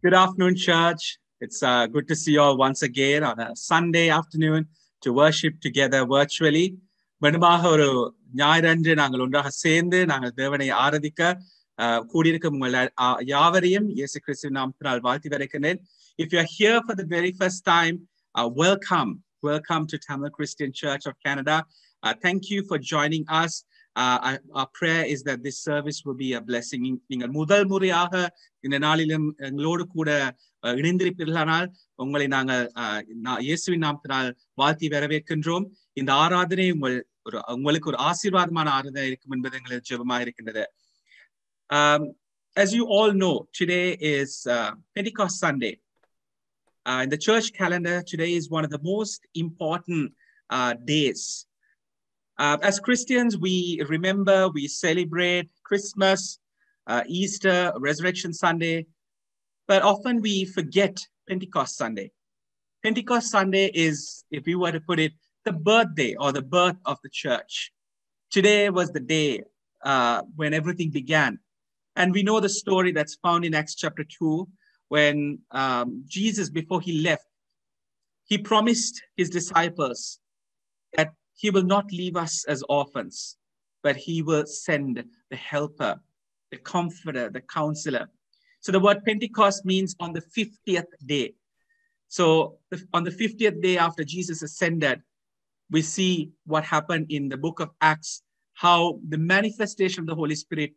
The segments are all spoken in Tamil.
Good afternoon, church. It's good to see you all once again on a Sunday afternoon to worship together virtually. மீண்டுமாக ஒரு ஞாயிறன்று நாங்கள் ஒன்றாக சேர்ந்து நாங்கள் தேவனை ஆராதிக்க கூடியிருக்கும் உங்கள் யாவரையும் இயேசு கிறிஸ்துவின் நாமத்தினால் வாழ்த்தி வரவேற்கிறேன். If you are here for the very first time, welcome to Tamil Christian Church of Canada. Thank you for joining us. Our prayer is that this service will be a blessing. நீங்கள் முதல் முறையாக இந்த நாளிலும் எங்களோடு கூட இணைந்திருப்பீர்களானால் உங்களை நாங்கள் இயேசுவின் நாமத்தினால் வாழ்த்தி வரவேற்கின்றோம். இந்த ஆராதனை உங்களுக்கு ஒரு ஆசீர்வாதமான ஆராதனை இருக்கும் என்பது எங்களுக்கு ஜெபமாக இருக்கின்றது. As you all know, today is Pentecost Sunday. In the church calendar, today is one of the most important days. As Christians, we remember, we celebrate Christmas, Easter, Resurrection Sunday, but often we forget Pentecost Sunday. Pentecost Sunday is, if we were to put it, the birthday or the birth of the church. Today was the day when everything began. And we know the story that's found in Acts chapter 2, when Jesus, before he left, he promised his disciples that he will not leave us as orphans, but he will send the helper, the comforter, the counselor. So the word Pentecost means on the 50th day. So on the 50th day after Jesus ascended, we see what happened in the book of Acts, how the manifestation of the Holy Spirit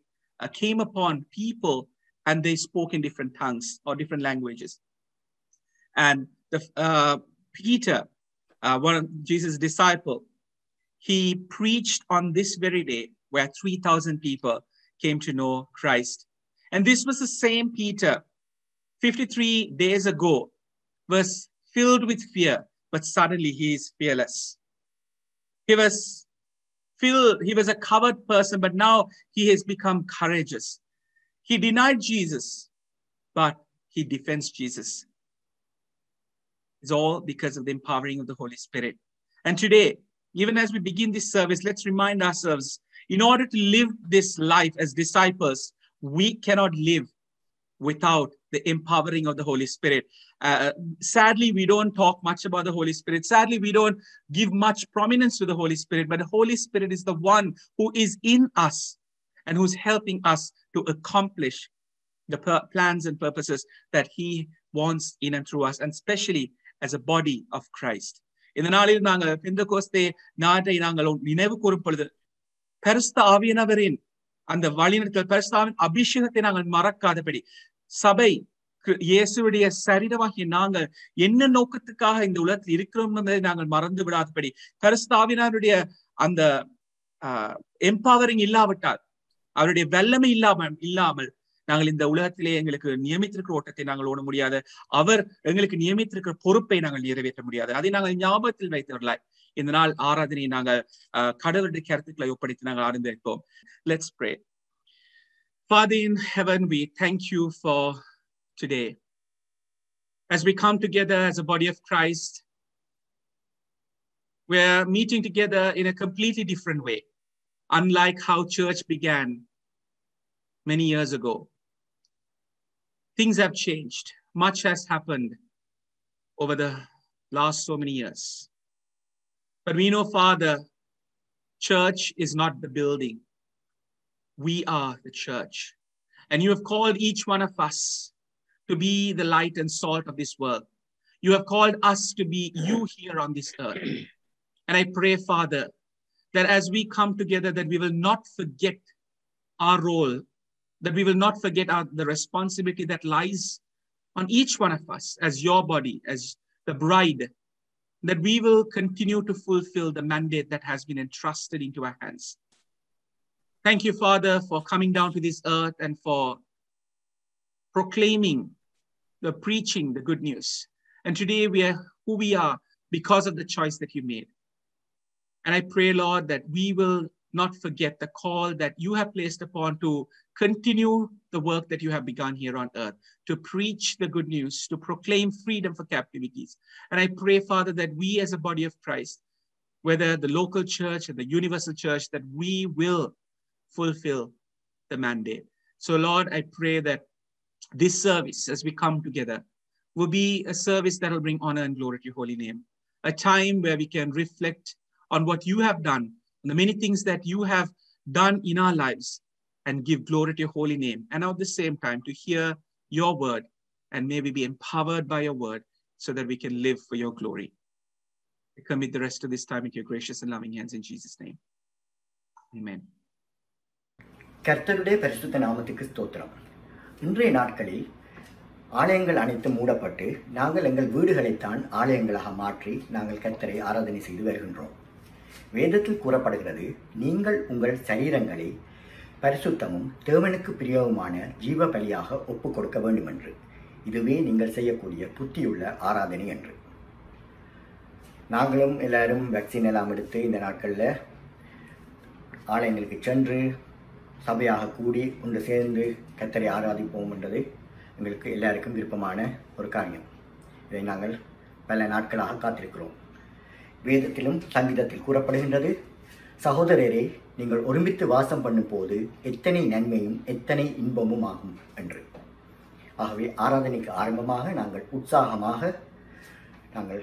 came upon people and they spoke in different tongues or different languages. And Peter, one of Jesus' disciples, he preached on this very day where 3,000 people came to know Christ. And this was the same Peter, 53 days ago, was filled with fear, but suddenly he is fearless. He was a coward person, but now he has become courageous. He denied Jesus, but he defends Jesus. It's all because of the empowering of the Holy Spirit. And today, even as we begin this service, let's remind ourselves, in order to live this life as disciples, we cannot live without the empowering of the Holy Spirit. Sadly, we don't talk much about the Holy Spirit. Sadly, we don't give much prominence to the Holy Spirit, but the Holy Spirit is the one who is in us and who's helping us to accomplish the plans and purposes that he wants in and through us, and especially as a body of Christ. இந்த நாளில் நாங்கள் பெந்தெகோஸ்தே நாட்டை நாங்கள் நினைவு கூறும் பொழுது பரிசுத்த ஆவியானவரின் அந்த வழிநடத்தல், பரிசுத்த ஆவியின் அபிஷேகத்தை நாங்கள் மறக்காதபடி, சபை இயேசுவுடைய சரீரமாகிய நாங்கள் என்ன நோக்கத்துக்காக இந்த உலகத்தில் இருக்கிறோம் என்பதை நாங்கள் மறந்து விடாதபடி, பரிசுத்த ஆவியானவருடைய அந்த எம்பவரிங் இல்லாவிட்டால், அவருடைய வல்லமை இல்லாமல் நாங்கள் இந்த உலகத்திலே எங்களுக்கு நியமித்திருக்கிற ஓட்டத்தை நாங்கள் ஓட முடியாது. அவர் எங்களுக்கு நியமித்திருக்கிற பொறுப்பை நாங்கள் நிறைவேற்ற முடியாது. அதை நாங்கள் ஞாபகத்தில் வைத்தவர்களாய் இந்த நாள் ஆராதனையை நாங்கள் கடவுளுடைய கருத்துக்களை ஒப்படைத்து நாங்கள் ஆரம்பிப்போம். Let's pray. Father in heaven, we thank you for today. As we come together as a body of Christ, we're meeting together in a completely different way, unlike how church began many years ago. Things have changed. Much has happened over the last so many years. But we know, Father, church is not the building. We are the church. And you have called each one of us to be the light and salt of this world. You have called us to be you here on this earth. And I pray, Father, that as we come together, that we will not forget our role, that we will not forget the responsibility that lies on each one of us as your body, as the bride, that we will continue to fulfill the mandate that has been entrusted into our hands. Thank you, Father, for coming down to this earth and for proclaiming, preaching the good news. And today we are who we are because of the choice that you made. And I pray, Lord, that we will not forget the call that you have placed upon to continue the work that you have begun here on earth, to preach the good news, to proclaim freedom for captivities. And I pray, Father, that we as a body of Christ, whether the local church or the universal church, that we will fulfill the mandate. So, Lord, I pray that this service as we come together will be a service that will bring honor and glory to your holy name. A time where we can reflect on what you have done, on the many things that you have done in our lives, and give glory to your holy name. And at the same time, to hear your word and maybe be empowered by your word so that we can live for your glory. We commit the rest of this time into your gracious and loving hands in Jesus' name. Amen. கர்த்தருடைய பரிசுத்த நாமத்துக்கு ஸ்தோத்திரம். இன்றைய நாட்களில் ஆலயங்கள் அனைத்தும் மூடப்பட்டு நாங்கள் எங்கள் வீடுகளைத்தான் ஆலயங்களாக மாற்றி நாங்கள் கர்த்தரை ஆராதனை செய்து வருகின்றோம். வேதத்தில் கூறப்படுகிறது, நீங்கள் உங்கள் சரீரங்களை பரிசுத்தமும் தேவனுக்கு பிரியவுமான ஜீவ பலியாக ஒப்புக் கொடுக்க வேண்டும் என்று. இதுவே நீங்கள் செய்யக்கூடிய புத்தியுள்ள ஆராதனை என்று. நாங்களும் எல்லாரும் வேக்சின் எல்லாம் எடுத்து இந்த நாட்களில் ஆலயங்களுக்கு சென்று சபையாக கூடி ஒன்று சேர்ந்து கர்த்தரை ஆராதிப்போம் என்றது எங்களுக்கு எல்லாருக்கும் விருப்பமான ஒரு காரியம். இதை நாங்கள் பல நாட்களாக காத்திருக்கிறோம். வேதத்திலும் சங்கீதத்தில் கூறப்படுகின்றது, சகோதரரே நீங்கள் ஒருமித்து வாசம் பண்ணும் போது எத்தனை நன்மையும் எத்தனை இன்பமும் ஆகும் என்று. ஆகவே ஆராதனைக்கு ஆரம்பமாக நாங்கள் உற்சாகமாக நாங்கள்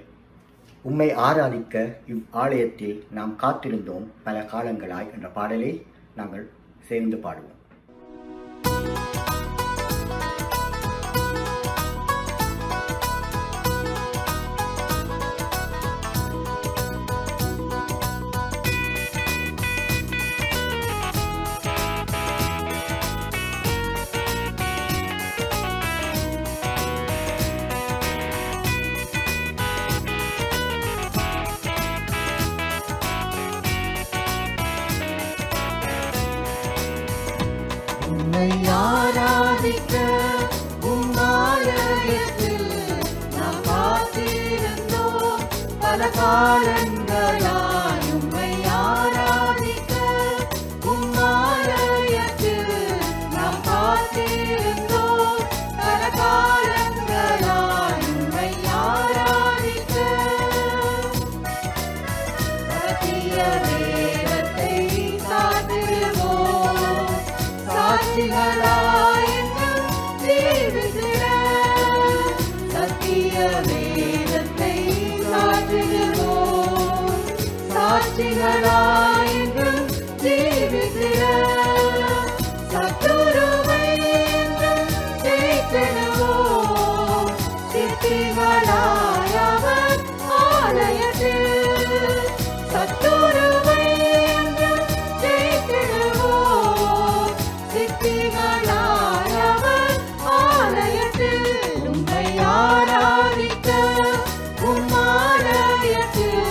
உம்மை ஆராதிக்க இவ் ஆலயத்தில் நாம் காத்திருந்தோம் பல காலங்களாய் என்ற பாடலை நாங்கள் சேர்ந்து பாடுவோம். ஆராதிக்க உம்மாலயத்தில் நாம் காத்திருந்தோம் பல காலங்களாய். உம்மை ஆராதிக்க உம்மாலயத்தில் நாம் காத்திருந்தோம் பல காலங்களாய். உம்மை ஆராதிக்க சத்திய வேதத்தை காத்திருவோம், சாட்சிகளாயெங்கும் ஜீவித்திட. சத்திய வேதத்தை காத்திடுவோம், சாட்சிகளாயெங்கும் ஜீவித்திட. சத்துருவை என்றும் ஜெயித்திடுவோம், சித்திகளாய் அவர் ஆலயத்தில். சத்துருவை என்றும் ஜெயித்திடுவோம், சித்திகளாய் அவர் ஆலயத்தில். உம்மை ஆராதிக்க உம்மாலயத்தில்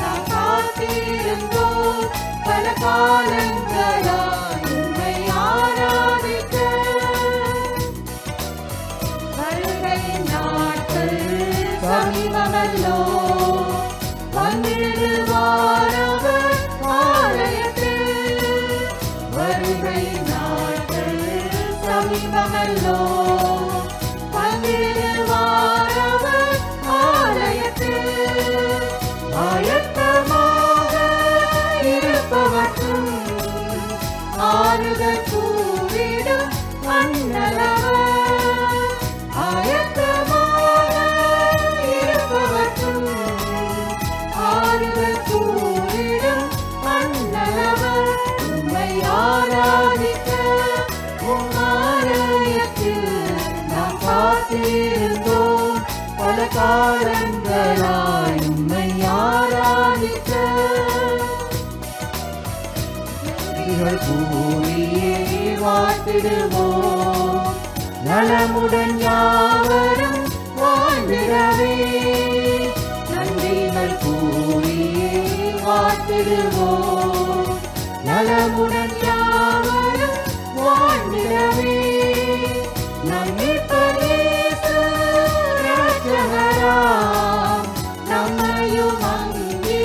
நாம் காத்திருந்தோம் பல காலங்களாய். உம்மை ஆராதிக்க வருகை நாட்கள் சமீபமல்லோ, வந்திடுவார் அவர் ஆலயத்தில். வருகை நாட்கள் சமீபமல்லோ, வந்திடுவார் அவர் ஆலயத்தில். ஆயத்தமாக இருப்பவற்றும் ஆறுதல் கூறிடும் அண்ணலவர். ஆயத்தமாக இருப்பவற்றும் ஆறுதல் கூறிடும் அண்ணலவர். உம்மை ஆராதிக்க உம்மாலயத்தில் நாம் காத்திருந்தோம் பல காலங்களாய். உம்மை ஆராதிக்க கூறியே வாழ்த்திடுவோம், நலமுடன் யாவரும் வாழ்ந்திடவே. நன்றிகள் கூறியே வாழ்த்திடுவோம், நலமுடன் யாவரும் வாழ்ந்திடவே. நம்மீட்பர் இயேசு இரட்சகராம், நம்மையும் அங்கே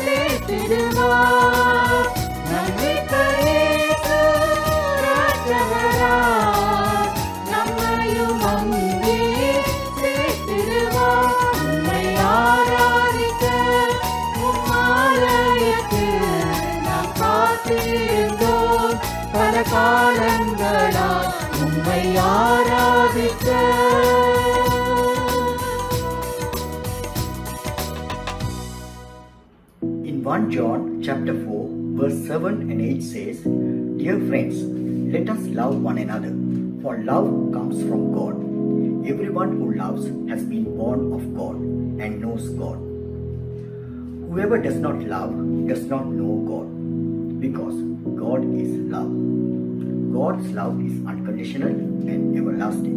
சேர்த்திடுவார். நம்மீட்பர் இயேசு இரட்சகராம், நம்மையும் அங்கே சேர்த்திடுவார். உம்மை ஆராதிக்க உம்மாலயத்தில் நாம் காத்திருந்தோம் பல காலங்களாய். நம்மை ஆராதிக்க In 1 John chapter 4 verse 7 and 8 says, Dear friends, let us love one another, for love comes from God. Everyone who loves has been born of God and knows God. Whoever does not love does not know God, because God is love. God's love is unconditional and everlasting.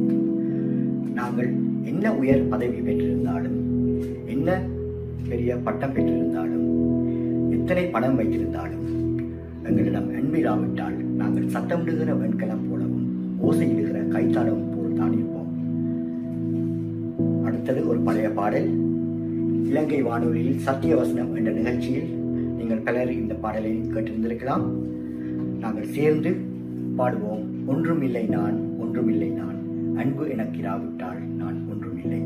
நாங்கள் என்ன உயர் பதவி பெற்றிருந்தாலும், என்ன பெரிய பட்டம் பெற்றிருந்தாலும், எத்தனை பணம் வைத்திருந்தாலும், எங்களிடம் அன்பிடாவிட்டால் நாங்கள் சத்தமிடுகிற வெண்கலம் போலவும் ஓசையிடுகிற கைத்தாளவும் போல் தான் இருப்போம். அடுத்தது ஒரு பழைய பாடல். இலங்கை வானொலியில் சத்தியவசனம் என்ற நிகழ்ச்சியில் நீங்கள் பலர் இந்த பாடலை கேட்டிருந்திருக்கலாம். நாங்கள் சேர்ந்து பாடுவோம். ஒன்றுமில்லை நான், ஒன்றுமில்லை நான், அன்பு எனக்கிராவிட்டால் நான் ஒன்றுமில்லை.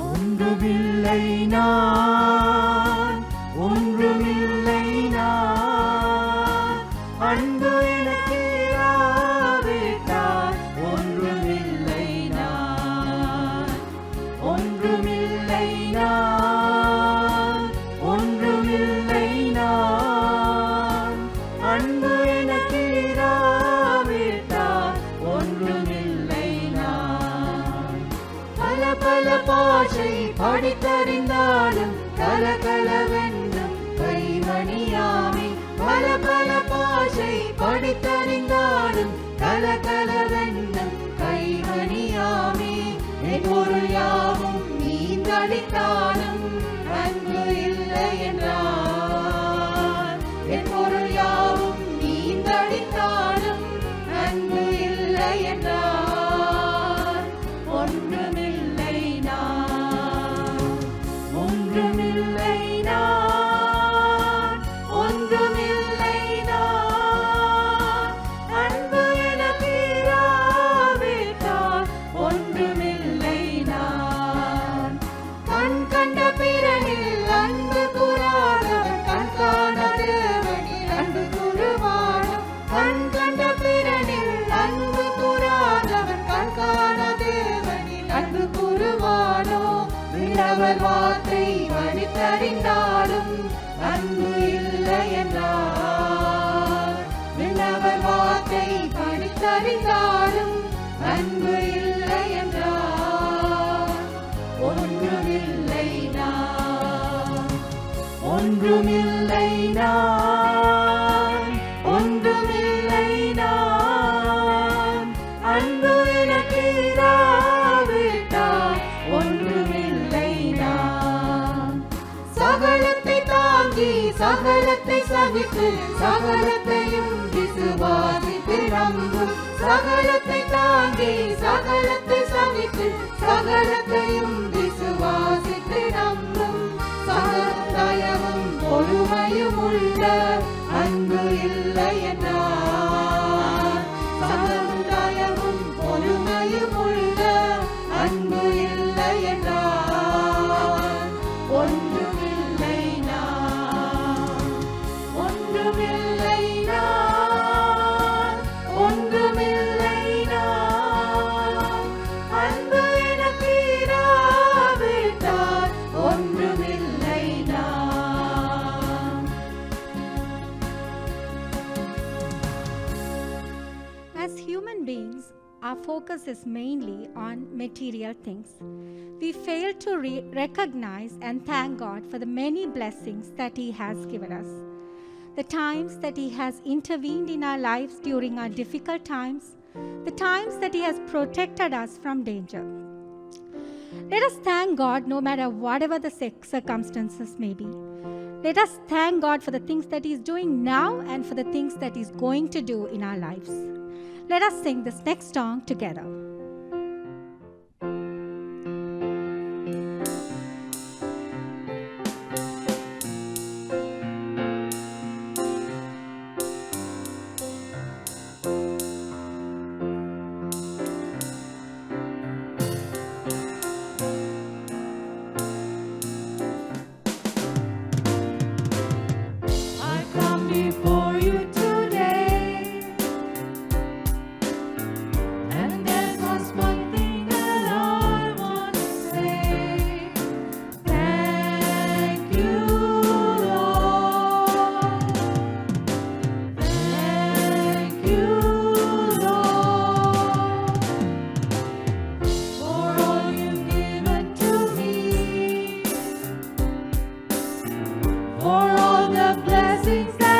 ஒன்றுமில்லை நான், ஒன்றுமில்லை நான், அன்பு எனக்கு இராவிட்டால் ஒன்றுமில்லை நான், ஒன்றுமில்லை நான், ஒன்றுமில்லை நான், அன்பு எனக்கு இராவிட்டால் ஒன்றுமில்லை நான். பல பல பாஷை படித்தறிந்தாலும் கலகலவென்றும் கைமணியாமே. பல பல பாஷை படித்தறிந்தாலும் கலகலவென்றும் கைமணியாமே. என் பொருள் யாவும் நீந்தளித்தாலும் அன்பு இல்லை என்றார். என் பொருள் யாவும் நீந்தளித்தாலும் அன்பு இல்லை என்றார். ஒன்றுமில்லை நான், ஒன்றுமில்லை நான், ஒன்றுமில்லை நான், அன்பு எனக்கு இராவிட்டால் ஒன்றுமில்லை நான். கண் கண்ட பிறனில் அன்பு கூறாதவன் கண் காண தேவனில் அன்பு கூறுவானோ. கண் கண்ட பிறனில் அன்பு கூறாதவன் கண் காண தேவனில் அன்பு கூறுவானோ. விண்ணவர் வார்த்தை படித்தறிந்தாலும் அன்பு இல்லை என்றார். விண்ணவர் வார்த்தை படித்தறிந்தாலும் அன்பு இல்லை என்றார். ஒன்றுமில்லை நான், ஒன்றுமில்லை நான், ஒன்றுமில்லை நான், அன்பு எனக்கு இராவிட்டால் ஒன்றுமில்லை நான். சகலத்தை தாங்கி சகலத்தை சகித்து சகலத்தையும் விசுவாசித்து நம்பும். சகலத்தை தாங்கி சகலத்தை சகித்து சகலத்தையும் விசுவாசித்து நம்பும். சகலதயமும் பொறுமையும் உள்ள அன்பு இல்லை என்றார். சகலதயமும் பொறுமையும் உள்ள அன்பு இல்லை என்றார். ஒன்றுமில்லை நான், ஒன்றுமில்லை நான், ஒன்றுமில்லை நான், அன்பு எனக்கு இராவிட்டால் ஒன்றுமில்லை நான். As human beings, our focus is mainly on material things. We fail to recognize and thank God for the many blessings that He has given us. The times that He has intervened in our lives during our difficult times, the times that He has protected us from danger. Let us thank God no matter whatever the circumstances may be. Let us thank God for the things that He is doing now and for the things that He is going to do in our lives. Let us sing this next song together. Before you today, and there's just one thing that I want to say. Thank you, Lord. Thank you, Lord, for all you've given to me, for all the blessings that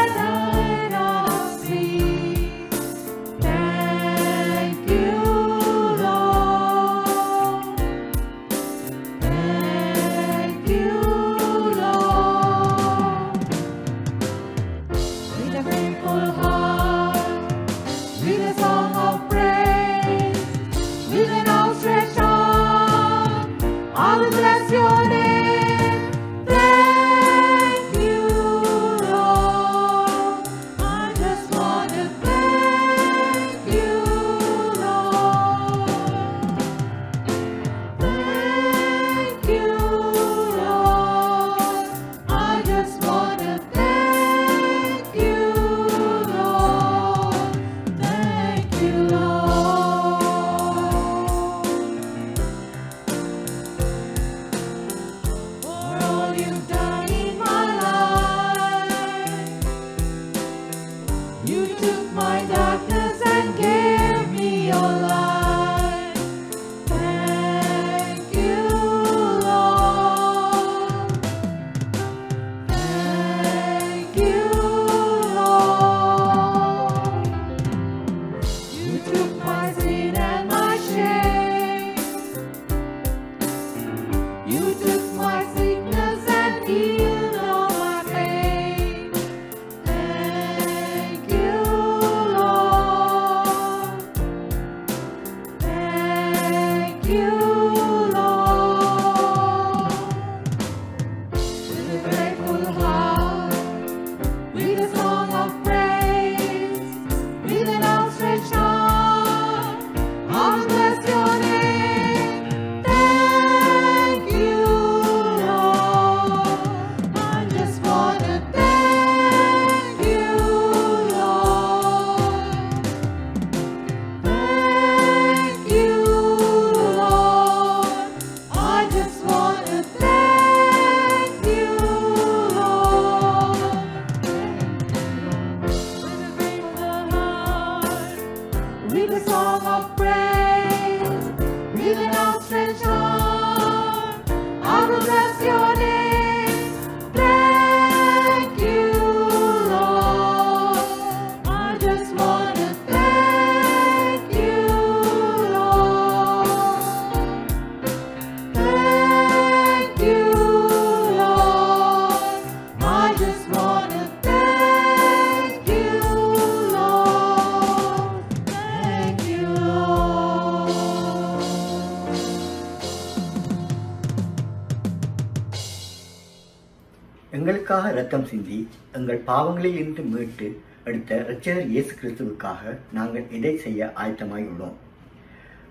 எங்களுக்காக இரத்தம் சிந்தி எங்கள் பாவங்களில் இருந்து மீட்டு எடுத்த இரட்சகர் இயேசு கிறிஸ்துவுக்காக நாங்கள் எதை செய்ய ஆயத்தமாய் உள்ளோம்.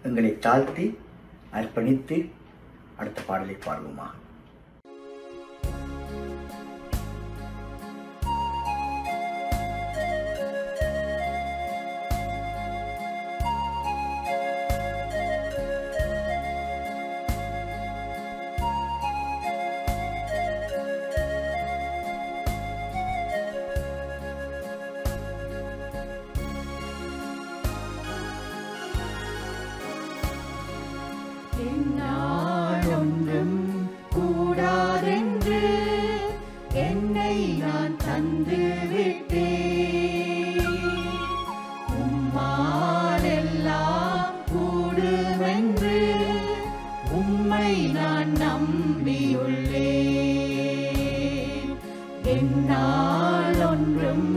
எங்களை தாழ்த்தி அர்ப்பணித்து அடுத்த பாடலை பாடுவோமாக. என்னாலொன்றும் கூடாதென்று என்னை நான் தந்து விட்டேன். உம்மாலெல்லாம் கூடுமென்று உம்மை நான் நம்பியுள்ளேன். என்னாலொன்றும்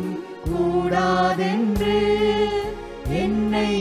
கூடாதென்று என்னை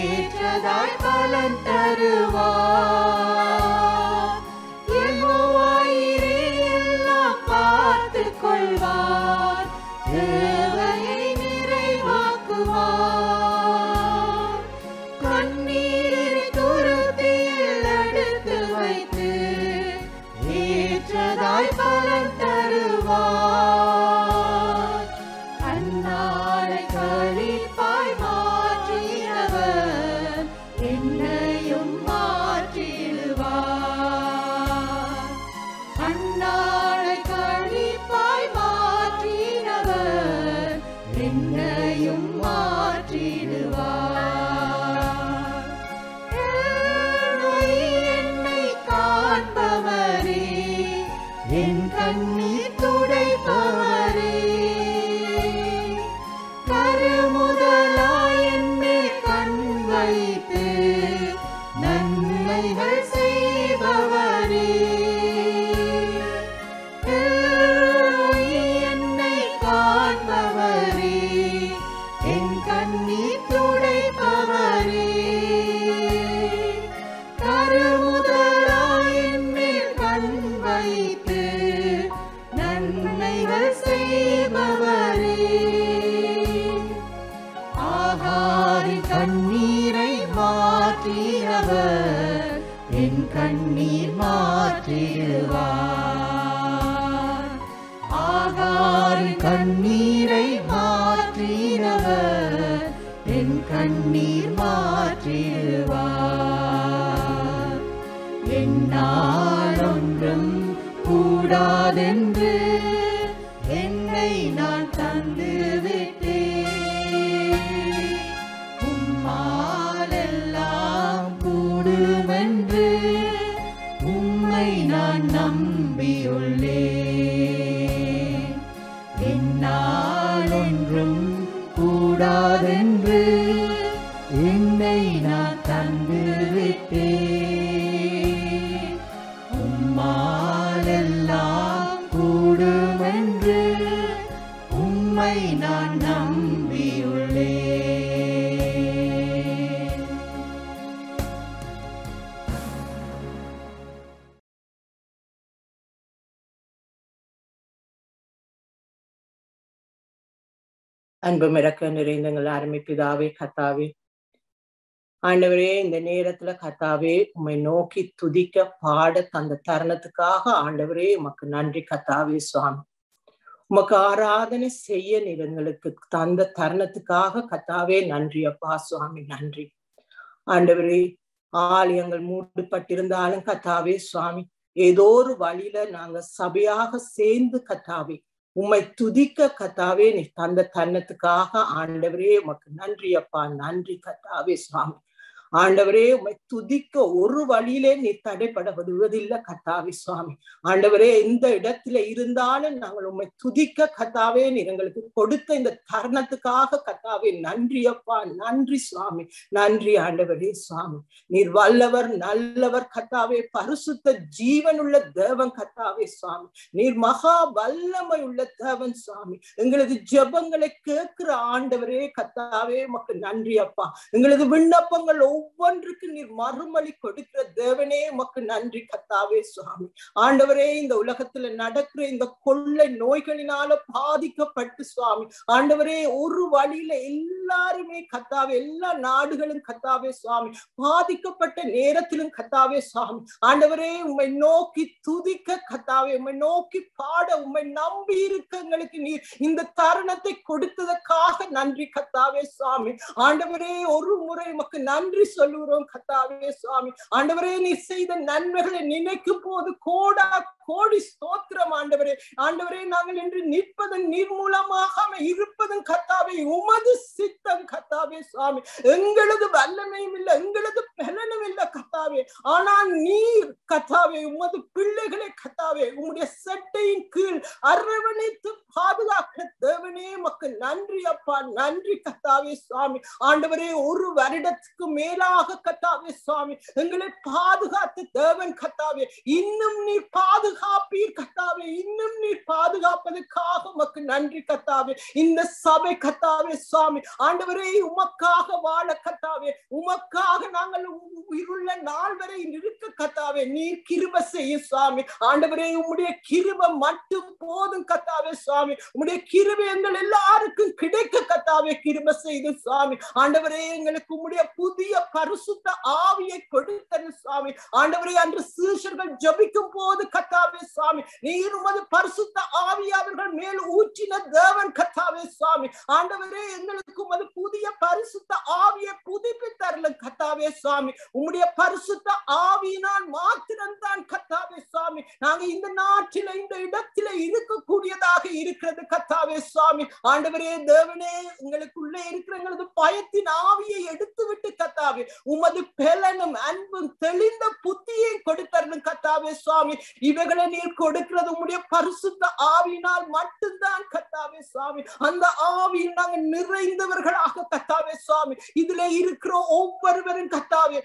ஏற்றதாய் பலன் தருவார். யெகோவாயிரே எல்லாம் பார்த்துக் கொள்வார், தேவையை நிறைவாக்குவார். கண்ணீரை துருத்தியில் எடுத்து வைத்து ஏற்றதாய் பலன் தருவார். அந்நாளை களிப்பாய் மாற்றினவர் என்னையும் மாற்றிடுவார். அந்நாளை களிப்பாய் மாற்றினவர் என்னையும் மாற்றிடுவார். என்னை காண்பவரே, என் கண்ணீர் துடைப்பவரே, கருமுதலாய் என் மேல் கண் வைத்து நன்மைகள் செய்பவரே, என்னை காண்பவரே, என் கண்ணீர் துடைப்பவரே, கருமுதலாய் என் மேல் கண் வைத்து நன்மைகள் செய்பவரே. ஆகாரின் கண்ணீரை மாற்றினவர் என் கண்ணீர் மாற்றிடுவார். ஆகாரின் கண்ணீரை மாற்றினவர் என் கண்ணீர் மாற்றிடுவார். என்னால் ஒன்றும் கூடாதென்று என்னை நான் தந்து விட்டேன். உம்மால் எல்லாம் கூடுமென்று உம்மை நான் நம்பியுள்ளேன். என்னால் ஒன்றும் கூடாதென்று என்னை நான் தந்து விட்டேன். உம்மால் எல்லாம் கூடுமென்று உம்மை நான் நம்பியுள்ளேன். அன்பும் இரக்கம் நிறைந்த எங்கள் அருமை பிதாவே கர்த்தாவே, ஆண்டவரே இந்த நேரத்துல கர்த்தாவே உம்மை நோக்கி துதிக்க பாட தந்த தருணத்துக்காக ஆண்டவரே உமக்கு நன்றி கர்த்தாவே சுவாமி. உமக்கு ஆராதனை செய்ய நீர் எங்களுக்கு தந்த தருணத்துக்காக கர்த்தாவே நன்றி அப்பா சுவாமி, நன்றி ஆண்டவரே. ஆலயங்கள் மூடப்பட்டிருந்தாலும் கர்த்தாவே சுவாமி, ஏதோ ஒரு வழியில நாங்க சபையாக சேர்ந்து கர்த்தாவே உம்மை துதிக்க கர்த்தாவே நீ தந்த தருணத்துக்காக ஆண்டவரே உமக்கு நன்றி அப்பா, நன்றி கர்த்தாவே சுவாமி. ஆண்டவரே உம்மை துதிக்க ஒரு வழியிலே நீ தடைப்பட விடுவதில்லை கர்த்தாவே சுவாமி. ஆண்டவரே எந்த இடத்துல இருந்தாலும் நாங்கள் உம்மை துதிக்க கர்த்தாவே நீர் எங்களுக்கு கொடுத்த இந்த தருணத்துக்காக கர்த்தாவே நன்றி அப்பா, நன்றி சுவாமி, நன்றி ஆண்டவரே சுவாமி. நீர் வல்லவர், நல்லவர் கர்த்தாவே, பரிசுத்த ஜீவனுள்ள தேவன் கர்த்தாவே சுவாமி. நீர் மகா வல்லமை உள்ள தேவன் சுவாமி. எங்களது ஜெபங்களை கேட்கிற ஆண்டவரே கர்த்தாவே உமக்கு நன்றி அப்பா. எங்களது விண்ணப்பங்கள் ஒவ்வொன்றுக்கு நீர் மறுமொழி கொடுக்கிற தேவனே உமக்கு நன்றி கர்த்தாவே சுவாமி. ஆண்டவரே இந்த உலகத்துல நடக்கிற இந்த கொள்ளை நோய்களினால பாதிக்கப்பட்டு சுவாமி, ஆண்டவரே ஒரு வழியில எல்லாருமே கர்த்தாவே, எல்லா நாடுகளும் கர்த்தாவே சுவாமி பாதிக்கப்பட்ட நேரத்திலும் கர்த்தாவே சுவாமி, ஆண்டவரே உம்மை நோக்கி துதிக்க கர்த்தாவே, உம்மை நோக்கி பாட, உம்மை நம்பி இருக்கங்களுக்கு நீர் இந்த தருணத்தை கொடுத்ததற்காக நன்றி கர்த்தாவே சுவாமி. ஆண்டவரே ஒரு முறை உமக்கு நன்றி சொல்லுகிறோம் கர்த்தாவே சுவாமி. ஆண்டவரே நீ செய்த நன்மைகளை நினைக்கும் போது கோடா கோடி ஸ்தோத்திரம் ஆண்டவரே. ஆண்டவரே நாங்கள் இன்று நிற்பதன் நீர் மூலமாக இருப்பதும் கர்த்தாவே உமது சித்தம் கர்த்தாவே சுவாமி. எங்களது வல்லமையும் இல்லை, எங்களது பலனும் இல்லை கர்த்தாவே கத்தாவே. ஆனால் நீர் கத்தாவே உமது பிள்ளைகளை கத்தாவே உம்முடைய சட்டையின் கீழ் அரவணைத்து பாதுகாக்க தேவனே மக்கள் நன்றி அப்பா, நன்றி கத்தாவே சுவாமி. ஆண்டவரே ஒரு வருடத்துக்கு மேலாக கத்தாவே சுவாமி எங்களை பாதுகாத்து தேவன் கத்தாவே, இன்னும் நீர் பாதுகாப்பீர் கத்தாவே, இன்னும் நீர் பாதுகாப்பதற்காக உமக்கு நன்றி கத்தாவே. இந்த சபை கத்தாவே சுவாமி ஆண்டவரே உமக்காக வாழ கத்தாவே, உமக்காக நாங்கள் உயிருள்ள நாள் வரை இருக்க கத்தாவே நீர் கிருபை செய்ய சுவாமி. ஆண்டவரே உம்முடைய கிருபை மட்டும் போதும் கத்தாவே சுவாமி. உம்முடைய கிருபை எங்கள் எல்லாருக்கும் கிடைக்க கத்தாவே கிருபை செய்து சுவாமி. ஆண்டவரே எங்களுக்கு உம்முடைய புதிய பரிசுத்த ஆவியை கொடுத்தது சுவாமி. ஆண்டவரே அன்று சீஷர்கள் ஜெபிக்கும் போது கத்தாவே சுவாமி நீர் உமது பரிசுத்த ஆவியை அவர்கள் மேல் ஊற்றின தேவன் கத்தாவே சுவாமி. ஆண்டவரே எங்களுக்கு உமது புதிய பரிசுத்த ஆவியை புதுப்பித்தரலும் கத்தாவே சுவாமி. உம்முடைய பரிசுத்த ஆவியினால் மாத்திரம்தான் கத்தாவே சுவாமி நாங்க இந்த நாட்டில இந்த இடத்தில இருக்கக்கூடியதாக இருக்கிறது கத்தாவே சுவாமி. ஆண்டவரே தேவனே எங்களுக்குள்ளே இருக்கிற எங்களது பயத்தின் ஆவியை எடுத்து விட்டு கத்தாவே உமது பெலனும் அன்பும் தெளிந்த புத்தியை கொடுத்தரலும் கத்தாவே சுவாமி. இவைகளை நீர் கொடுக்கிறது உம்முடைய பரிசுத்த ஆவியினால் மட்டும்தான் கத்தாவே சுவாமி. அந்த ஆவியில் நாங்கள் நிறைந்தவர்களாக கத்தாவே சுவாமி இதுல இருக்கிற ஒவ்வொருவரும் கத்தாவே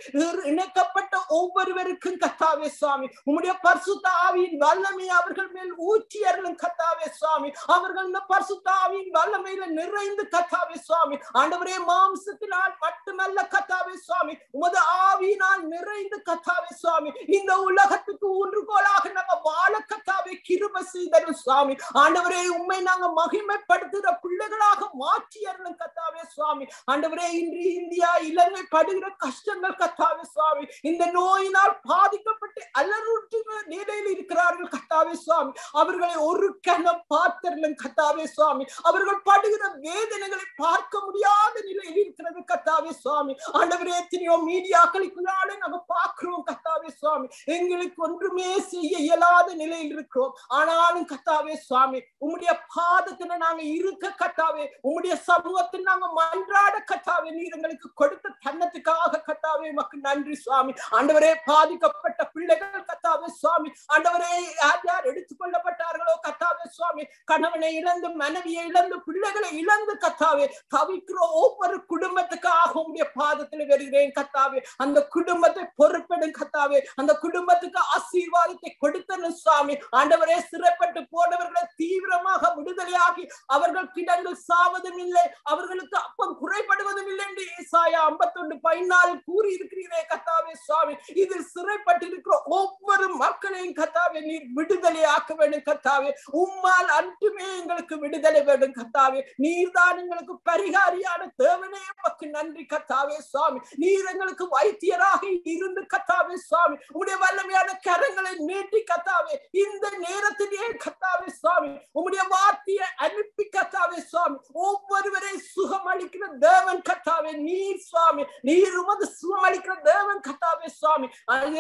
இணைக்கப்பட்ட ஒவ்வொருவருக்கும் கத்தாவே சுவாமி உம்முடைய பரிசுத்த ஆவியின் வல்லமை அவர்கள் மேல் ஊற்றி அருளும் கத்தாவே சுவாமி. அவர்கள் இந்த பரிசுத்த ஆவியின் வல்லமையில நிறைந்து கத்தாவே சுவாமி. ஆண்டவரே மாம்சத்தினால் மட்டுமல்ல கத்தாவே சுவாமி உமது ஆவியினால் நிறைந்து கத்தாவே சுவாமி இந்த உலகத்துக்கு ஊன்றுகோலாக நாங்க வாழ கத்தாவே கிருபை செய்தரும் சுவாமி. ஆண்டவரே உம்மை நாங்க மகிமைப்படுத்துகிற பிள்ளைகளாக மாற்றி அருளும் கத்தாவே சுவாமி. ஆண்டவரே இன்று இந்தியா இலங்கை படுகிற கஷ்டங்கள் கத்தாவே சுவாமி இந்த நோயினால் பாதிக்கப்பட்டு அலறுற்று நிலையில் இருக்கிறார்கள் கத்தாவே சுவாமி. அவர்களை ஒரு கணம் பார்த்தரலும் கத்தாவே சுவாமி. அவர்கள் படுகிற வேதனைகளை பார்க்க முடியாத நிலையில் இருக்கிறது கத்தாவே சுவாமி. ஆண்டவரே எத்தனையோ மீடியாக்களுக்குள்ளாலே நாங்க பார்க்கிறோம் கத்தாவே சுவாமி. எங்களுக்கு ஒன்றுமே செய்ய இயலாத நிலையில் இருக்கிறோம். ஆனாலும் கத்தாவே சுவாமி உம்முடைய பாதத்துல நாங்க இருக்க கத்தாவே உம்முடைய சமூகத்தில் நாங்க மன்றாட கத்தாவே நீர் எங்களுக்கு கொடுத்த தன்னத்துக்காக கத்தாவே உமக்கு நன்றி சுவாமி. ஆண்டவரே பாதிக்கப்பட்ட பிள்ளைகள் கத்தாவே சுவாமி ஆண்டவரே யார் யார் எடுத்துக் கொள்ளப்பட்டார்களோ கத்தாவே சுவாமி கணவனை இழந்து மனைவியை இழந்து பிள்ளைகளை இழந்து கத்தாவே தவிக்கிற ஒவ்வொரு குடும்பத்துக்காக உம்முடைய பாதத்தில் வருகிறேன் கத்தாவே. அந்த குடும்பத்தை பொறுப்பெடும் கத்தாவே. அந்த குடும்பத்துக்கு ஆசீர்வாதத்தை கொடுத்தனும் சுவாமி. ஆண்டவரே சிறைப்பட்டு போனவர்களை தீவிரமாக விடுதலையாகி அவர்கள் கிடந்து சாவதும் இல்லை அவர்களுக்கு அப்பம் குறைபடுவதும் இல்லை என்று ஏசாயா 51:14 கூறி இருக்கிறீரே கத்தாவே சுவாமி. இதில் சிறைப்பட்டிருக்கிற ஒவ்வொரு மக்களையும் கத்தாவே நீர் விடுதலையாக்க வேண்டும் கத்தாவே. உம்மால் அன்றுமே எங்களுக்கு விடுதலை வேண்டும் கத்தாவே. நீர்தான் எங்களுக்கு பரிகாரியான தேவனே உமக்கு நன்றி கத்தாவே சுவாமி. நீர் எங்களுக்கு வைத்தியராக இருந்து கத்தாவே சுவாமி உம்முடைய வல்லமையான கரங்களை நீட்டி கத்தாவே இந்த நேரத்திலே கத்தாவே சுவாமி உம்முடைய வார்த்தையை அனுப்பி கத்தாவே சுவாமி ஒவ்வொருவரை சுகமளிக்கிற தேவன் கத்தாவே நீர் சுவாமி. நீர் உமது சுகமளிக்கிற தேவன் கத்தாவே சுவாமி.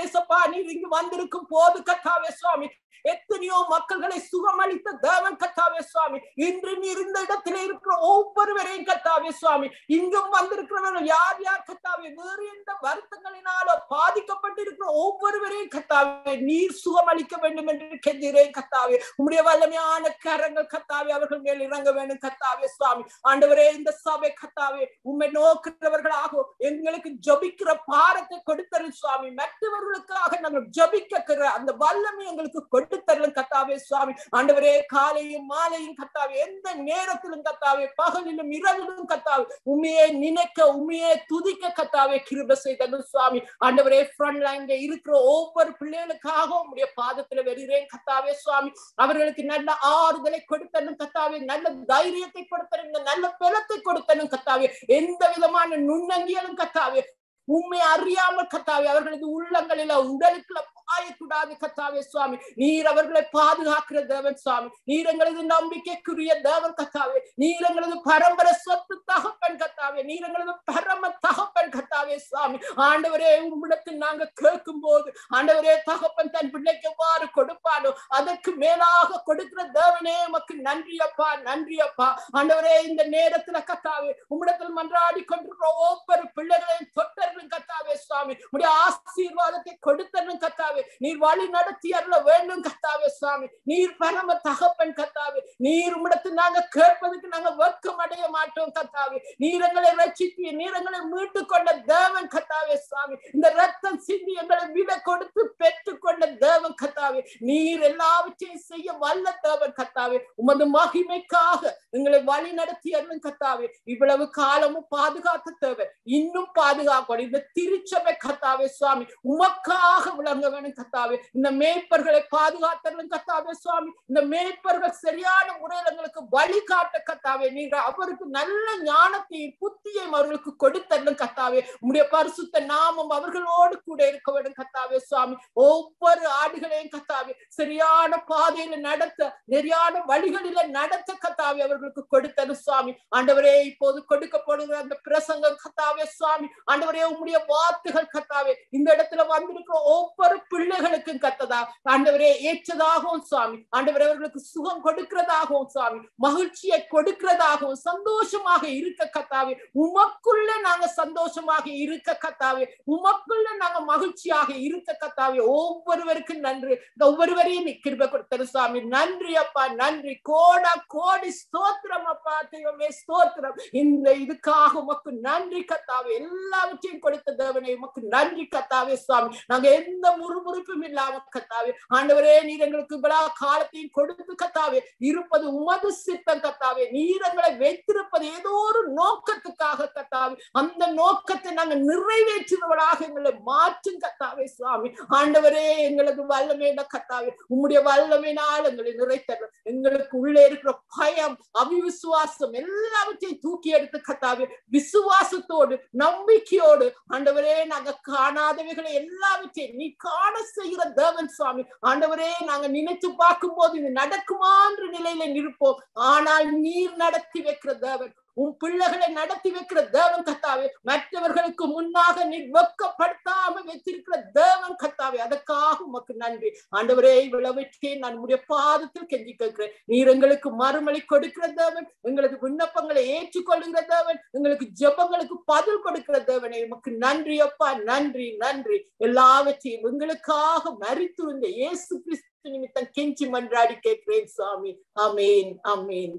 ஏசப்பா நீர் இங்கு வந்திருக்கும் போது கத்தாவே சுவாமி எத்தனையோ மக்கள்களை சுகமளித்த தேவன் கத்தாவே சுவாமி. இன்று நீர் இந்த இடத்துல இருக்கிற ஒவ்வொருவரையும் கத்தாவே சுவாமி இங்கும் வந்திருக்கிறவர்கள் யார் யார் கத்தாவே வேறு எந்த வருத்தங்களினாலோ பாதிக்கப்பட்டிருக்கிற ஒவ்வொருவரையும் கத்தாவே நீர் சுகமளிக்க வேண்டும் என்று கெஞ்சுகிறேன் கத்தாவே. உம்முடைய வல்லமையான கரங்கள் கத்தாவே அவர்கள் மேல் இறங்க வேண்டும் கத்தாவே சுவாமி. ஆண்டவரே இந்த சபை கத்தாவே உம்மை நோக்கிறவர்களாக எங்களுக்கு ஜபிக்கிற பாரத்தை கொடுத்தரும் சுவாமி. மற்றவர்களுக்காக நாங்கள் ஜபிக்கிற அந்த வல்லமை எங்களுக்கு கொடுத்தரும் கத்தாவே சுவாமி. ஆண்டவரே காலையும் மாலையும் கத்தாவே எந்த நேரத்திலும் கத்தாவே பகலிலும் இரவிலும் கத்தாவே உண்மையை நினைக்க உண்மையை துதிக்க கத்தாவே கிருபை செய்தரும் சுவாமி. ஆண்டவரே ஃப்ரண்ட் லைன்ல இருக்கிற ஒவ்வொரு பிள்ளைகளுக்காக உம்முடைய பாதத்துல வருகிறேன் கத்தாவே சுவாமி. அவர்களுக்கு நல்ல ஆறுதலை கொடுத்தனும் கத்தாவே நல்ல தைரியத்தை கொடுத்தனும் நல்ல பலத்தை கொடுத்தனும் கத்தாவே. எந்த விதமான நுண்ணங்கியலும் கத்தாவே உண்மை அறியாமல் கத்தாவே அவர்களது உள்ளங்களில உடலுக்குள்ள சாயக்கூடாது கத்தாவே சுவாமி. நீர் அவர்களை பாதுகாக்கிற தேவன் சுவாமி. நீர் எங்களது நம்பிக்கைக்குரிய தேவன் கத்தாவே. நீர் எங்களது பரம்பரை சொத்து தகப்பன் கத்தாவே. நீர் எங்களது பரம தகப்பன் கத்தாவே சுவாமி. ஆண்டவரே உம்மிடத்தில் நாங்க கேட்கும் போது ஆண்டவரே தகப்பன் தன் பிள்ளைக்கு எவ்வாறு கொடுப்பானோ அதற்கு மேலாக கொடுக்கிற தேவனே உமக்கு நன்றி அப்பா, நன்றி அப்பா. ஆண்டவரே இந்த நேரத்துல கத்தாவே உம்மிடத்தில் மன்றாடி கொண்டிருக்கிற ஒவ்வொரு பிள்ளைகளையும் தொட்டர்களும் கத்தாவே சுவாமி. உடைய ஆசீர்வாதத்தை கொடுத்தரும் கத்தாவே. நீர் வழி நடத்தி அருள வேண்டும் கத்தாவே சுவாமி. நீர் பரம தகப்பன் கத்தாவே. நீர் உம்மிடத்தில் நாங்க கேட்பதற்கு நாங்க வெட்கம் அடைய மாட்டோம் கத்தாவே. நீர் எங்களை ரட்சித்து நீர் எங்களை மீட்டு கொண்ட தேவன் கத்தாவே சுவாமி. இந்த ரத்தம் சிந்தி எங்களை விட கொடுத்து பெற்றுக் கொண்ட தேவன் கத்தாவே. நீர் எல்லாவற்றையும் செய்ய வல்ல தேவன் கத்தாவே. உமது மகிமைக்காக எங்களை வழி நடத்தி அருளும் கத்தாவே. இவ்வளவு காலமும் பாதுகாத்த தேவன் இன்னும் பாதுகாக்கணும். இந்த திருச்சபை கத்தாவே சுவாமி உமக்காக விளங்க வேணும் கத்தாவே. இந்த மேய்ப்பர்களை பாதுகாத்தரும் கத்தாவே சுவாமி. இந்த மேய்ப்பர்கள் சரியான முறையில் எங்களுக்கு வழிகாட்ட கத்தாவே. நீங்க அவருக்கு நல்ல ஞானத்தையும் புத்தியையும் அவர்களுக்கு கொடுத்தரும் கத்தாவே. உம்முடைய பரிசுத்த நாமம் அவர்களோடு கூட இருக்க வேண்டும் கத்தாவே சுவாமி. ஒவ்வொரு ஆடுகளையும் கத்தாவே சரியான பாதையில நடத்த சரியான வழிகளில நடத்த கத்தாவே அவர்களுக்கு கொடுத்தரும் சுவாமி. ஆண்டவரே இப்போது கொடுக்கப்படுகிற அந்த பிரசங்கம் கத்தாவே சுவாமி. ஆண்டவரே உம்முடைய வார்த்தைகள் கத்தாவே இந்த இடத்துல வந்திருக்கிற ஒவ்வொரு பிள்ளைகளுக்கும் கத்ததா ஆண்டவரே ஏற்றதாகவும் சுவாமி. ஆண்டவரே அவர்களுக்கு சுகம் கொடுக்கிறதாகவும் சுவாமி. மகிழ்ச்சியை கொடுக்கிறதாகவும் சந்தோஷமாக இருக்க கத்தாவே. உமக்குள்ள நாங்க சந்தோஷமாக இருக்க கத்தாவே. உமக்குள்ள நாங்க மகிழ்ச்சியாக இருக்க கத்தாவே. ஒவ்வொருவருக்கும் நன்றி. ஒவ்வொருவரையும் கிருபை கொடுத்தரு சுவாமி. நன்றி அப்பா, நன்றி. கோடா கோடி ஸ்தோத்திரம் அப்பா. தெய்வமே ஸ்தோத்திரம். இந்த இதுக்காக உமக்கு நன்றி கத்தாவே. எல்லாவற்றையும் கொடுத்த தேவனே உமக்கு நன்றி கத்தாவே சுவாமி. நாங்க எந்த முறுமுறுப்பும் இல்லாம கத்தாவே ஆண்டவரே நீர் எங்களுக்கு இவ்வளவு காலத்தையும் கொடுத்து கத்தாவே இருப்பது உமது சித்தம் கத்தாவே. நீர் எங்களை வைத்திருப்பது ஏதோ ஒரு நோக்கத்துக்காக கத்தாவே. அந்த நோக்கத்தை நாங்க நிறைவேற்றுவதாக எங்களை மாற்றும் கத்தாவே சுவாமி. ஆண்டவரே எங்களது வல்லமையின கத்தாவே உம்முடைய வல்லமையினால் எங்களை நிறைத்தரும். எங்களுக்கு உள்ளே இருக்கிற பயம் அவிவிசுவாசம் எல்லாவற்றையும் தூக்கி எடுத்து கத்தாவே விசுவாசத்தோடு நம்பிக்கையோடு ஆண்டவரே நாங்க காணாதவைகளை எல்லாவற்றையும் நீ காண செய்கிற தேவன் சுவாமி. ஆண்டவரே நாங்க நினைச்சு பார்க்கும் போது இது நடக்குமான்ற நிலையில இருப்போம். ஆனால் நீர் நடத்தி வைக்கிற தேவன். உன் பிள்ளைகளை நடத்தி வைக்கிற தேவன் கத்தாவே. மற்றவர்களுக்கு முன்னாக நீ வெட்கப்படுத்தாம வைத்திருக்கிற தேவன் கத்தாவே. அதற்காக உமக்கு நன்றி ஆண்டவரே. இவ்வளவற்றை நான் உடைய பாதத்தில் கெஞ்சி கேட்கிறேன். நீர் எங்களுக்கு மறுமொழி கொடுக்கிற தேவன். எங்களுக்கு விண்ணப்பங்களை ஏற்றுக்கொள்ளுகிற தேவன். எங்களுக்கு ஜெபங்களுக்கு பதில் கொடுக்கிற தேவனே உமக்கு நன்றி அப்பா, நன்றி நன்றி. எல்லாவற்றையும் எங்களுக்காக மரித்திருந்த இயேசு கிறிஸ்து நிமித்தம் கெஞ்சி மன்றாடி கேட்கிறேன் சுவாமி. ஆமேன், ஆமேன்.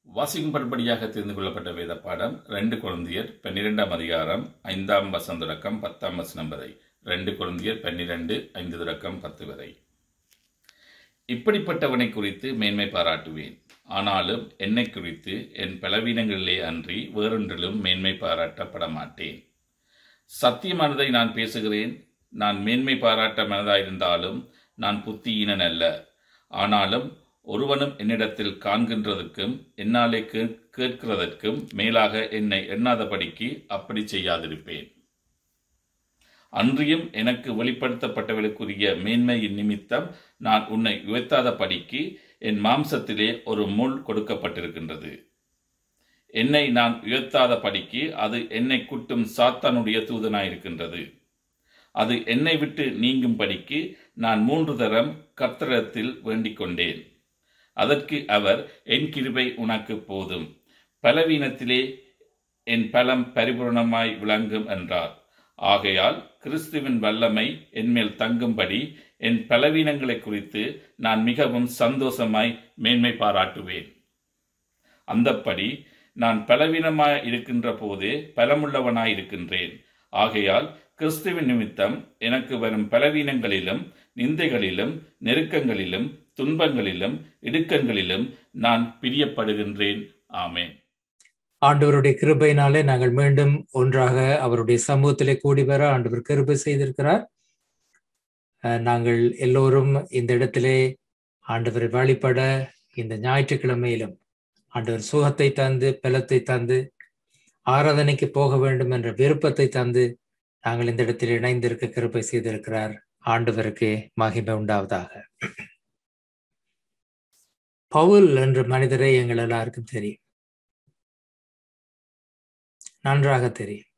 வாசிக்கும்படியாக தெரிந்து கொள்ளப்பட்ட வேத பாடம் 2 கொரிந்தியர் 12ஆம் அதிகாரம் 5ஆம் வசனம் தொடக்கம் 10ஆம் வசனம் வரை. 2 கொரிந்தியர் 12:5 தொடக்கம் 10 வரை. இப்படிப்பட்டவனை குறித்து மேன்மை பாராட்டுவேன். ஆனாலும் என்னை குறித்து என் பலவீனங்களிலே அன்றி வேறொன்றிலும் மேன்மை பாராட்டப்பட மாட்டேன். சத்தியமானதை நான் பேசுகிறேன். நான் மேன்மை பாராட்ட மனதாயிருந்தாலும் நான் புத்தியீனன் அல்ல. ஆனாலும் ஒருவனும் என்னிடத்தில் காண்கின்றதற்கும் என்னாலே கேட்கிறதற்கும் மேலாக என்னை எண்ணாதபடிக்கு அப்படி செய்யாதிருப்பேன். அன்றியும் எனக்கு வெளிப்படுத்தப்பட்டவர்களுக்குரிய மேன்மையின் நிமித்தம் நான் உன்னை உயர்த்தாதபடிக்கு என் மாம்சத்திலே ஒரு முள் கொடுக்கப்பட்டிருக்கின்றது. என்னை நான் உயர்த்தாதபடிக்கு அது என்னை குட்டும் சாத்தானுடைய தூதனாயிருக்கின்றது. அது என்னை விட்டு நீங்கும்படிக்கு நான் 3 தரம் கர்த்தரிடத்தில் வேண்டிக் கொண்டேன். அதற்கு அவர், என் கிருபை உனக்கு போதும், பலவீனத்திலே என் பலம் பரிபூர்ணமாய் விளங்கும் என்றார். ஆகையால் கிறிஸ்துவின் வல்லமை என்மேல் தங்கும்படி என் பலவீனங்களை குறித்து நான் மிகவும் சந்தோஷமாய் மேன்மை பாராட்டுவேன். அந்தப்படி நான் பலவீனமாய் இருக்கின்ற போதே பலமுள்ளவனாய் இருக்கின்றேன். ஆகையால் கிறிஸ்துவின் நிமித்தம் எனக்கு வரும் பலவீனங்களிலும் நிந்தைகளிலும் நெருக்கங்களிலும் துன்பங்களிலும் இடுக்கங்களிலும் நான் பிரியப்படுகின்றேன். ஆமென். ஆண்டவருடைய கிருபையினாலே நாங்கள் மீண்டும் ஒன்றாக அவருடைய சமூகத்திலே கூடி வர ஆண்டவர் கிருபை செய்திருக்கிறார். நாங்கள் எல்லோரும் இந்த இடத்திலே ஆண்டவரை வழிபட இந்த ஞாயிற்றுக்கிழமையிலும் ஆண்டவர் சுகத்தை தந்து பலத்தை தந்து ஆராதனைக்கு போக வேண்டும் என்ற விருப்பத்தை தந்து நாங்கள் இந்த இடத்தில் இணைந்திருக்க கிருபை செய்திருக்கிறார். ஆண்டவருக்கு மகிமை உண்டாவதாக. பவுல் என்ற மனிதரை எங்கள் எல்லாருக்கும் தெரியும், நன்றாக தெரியும்.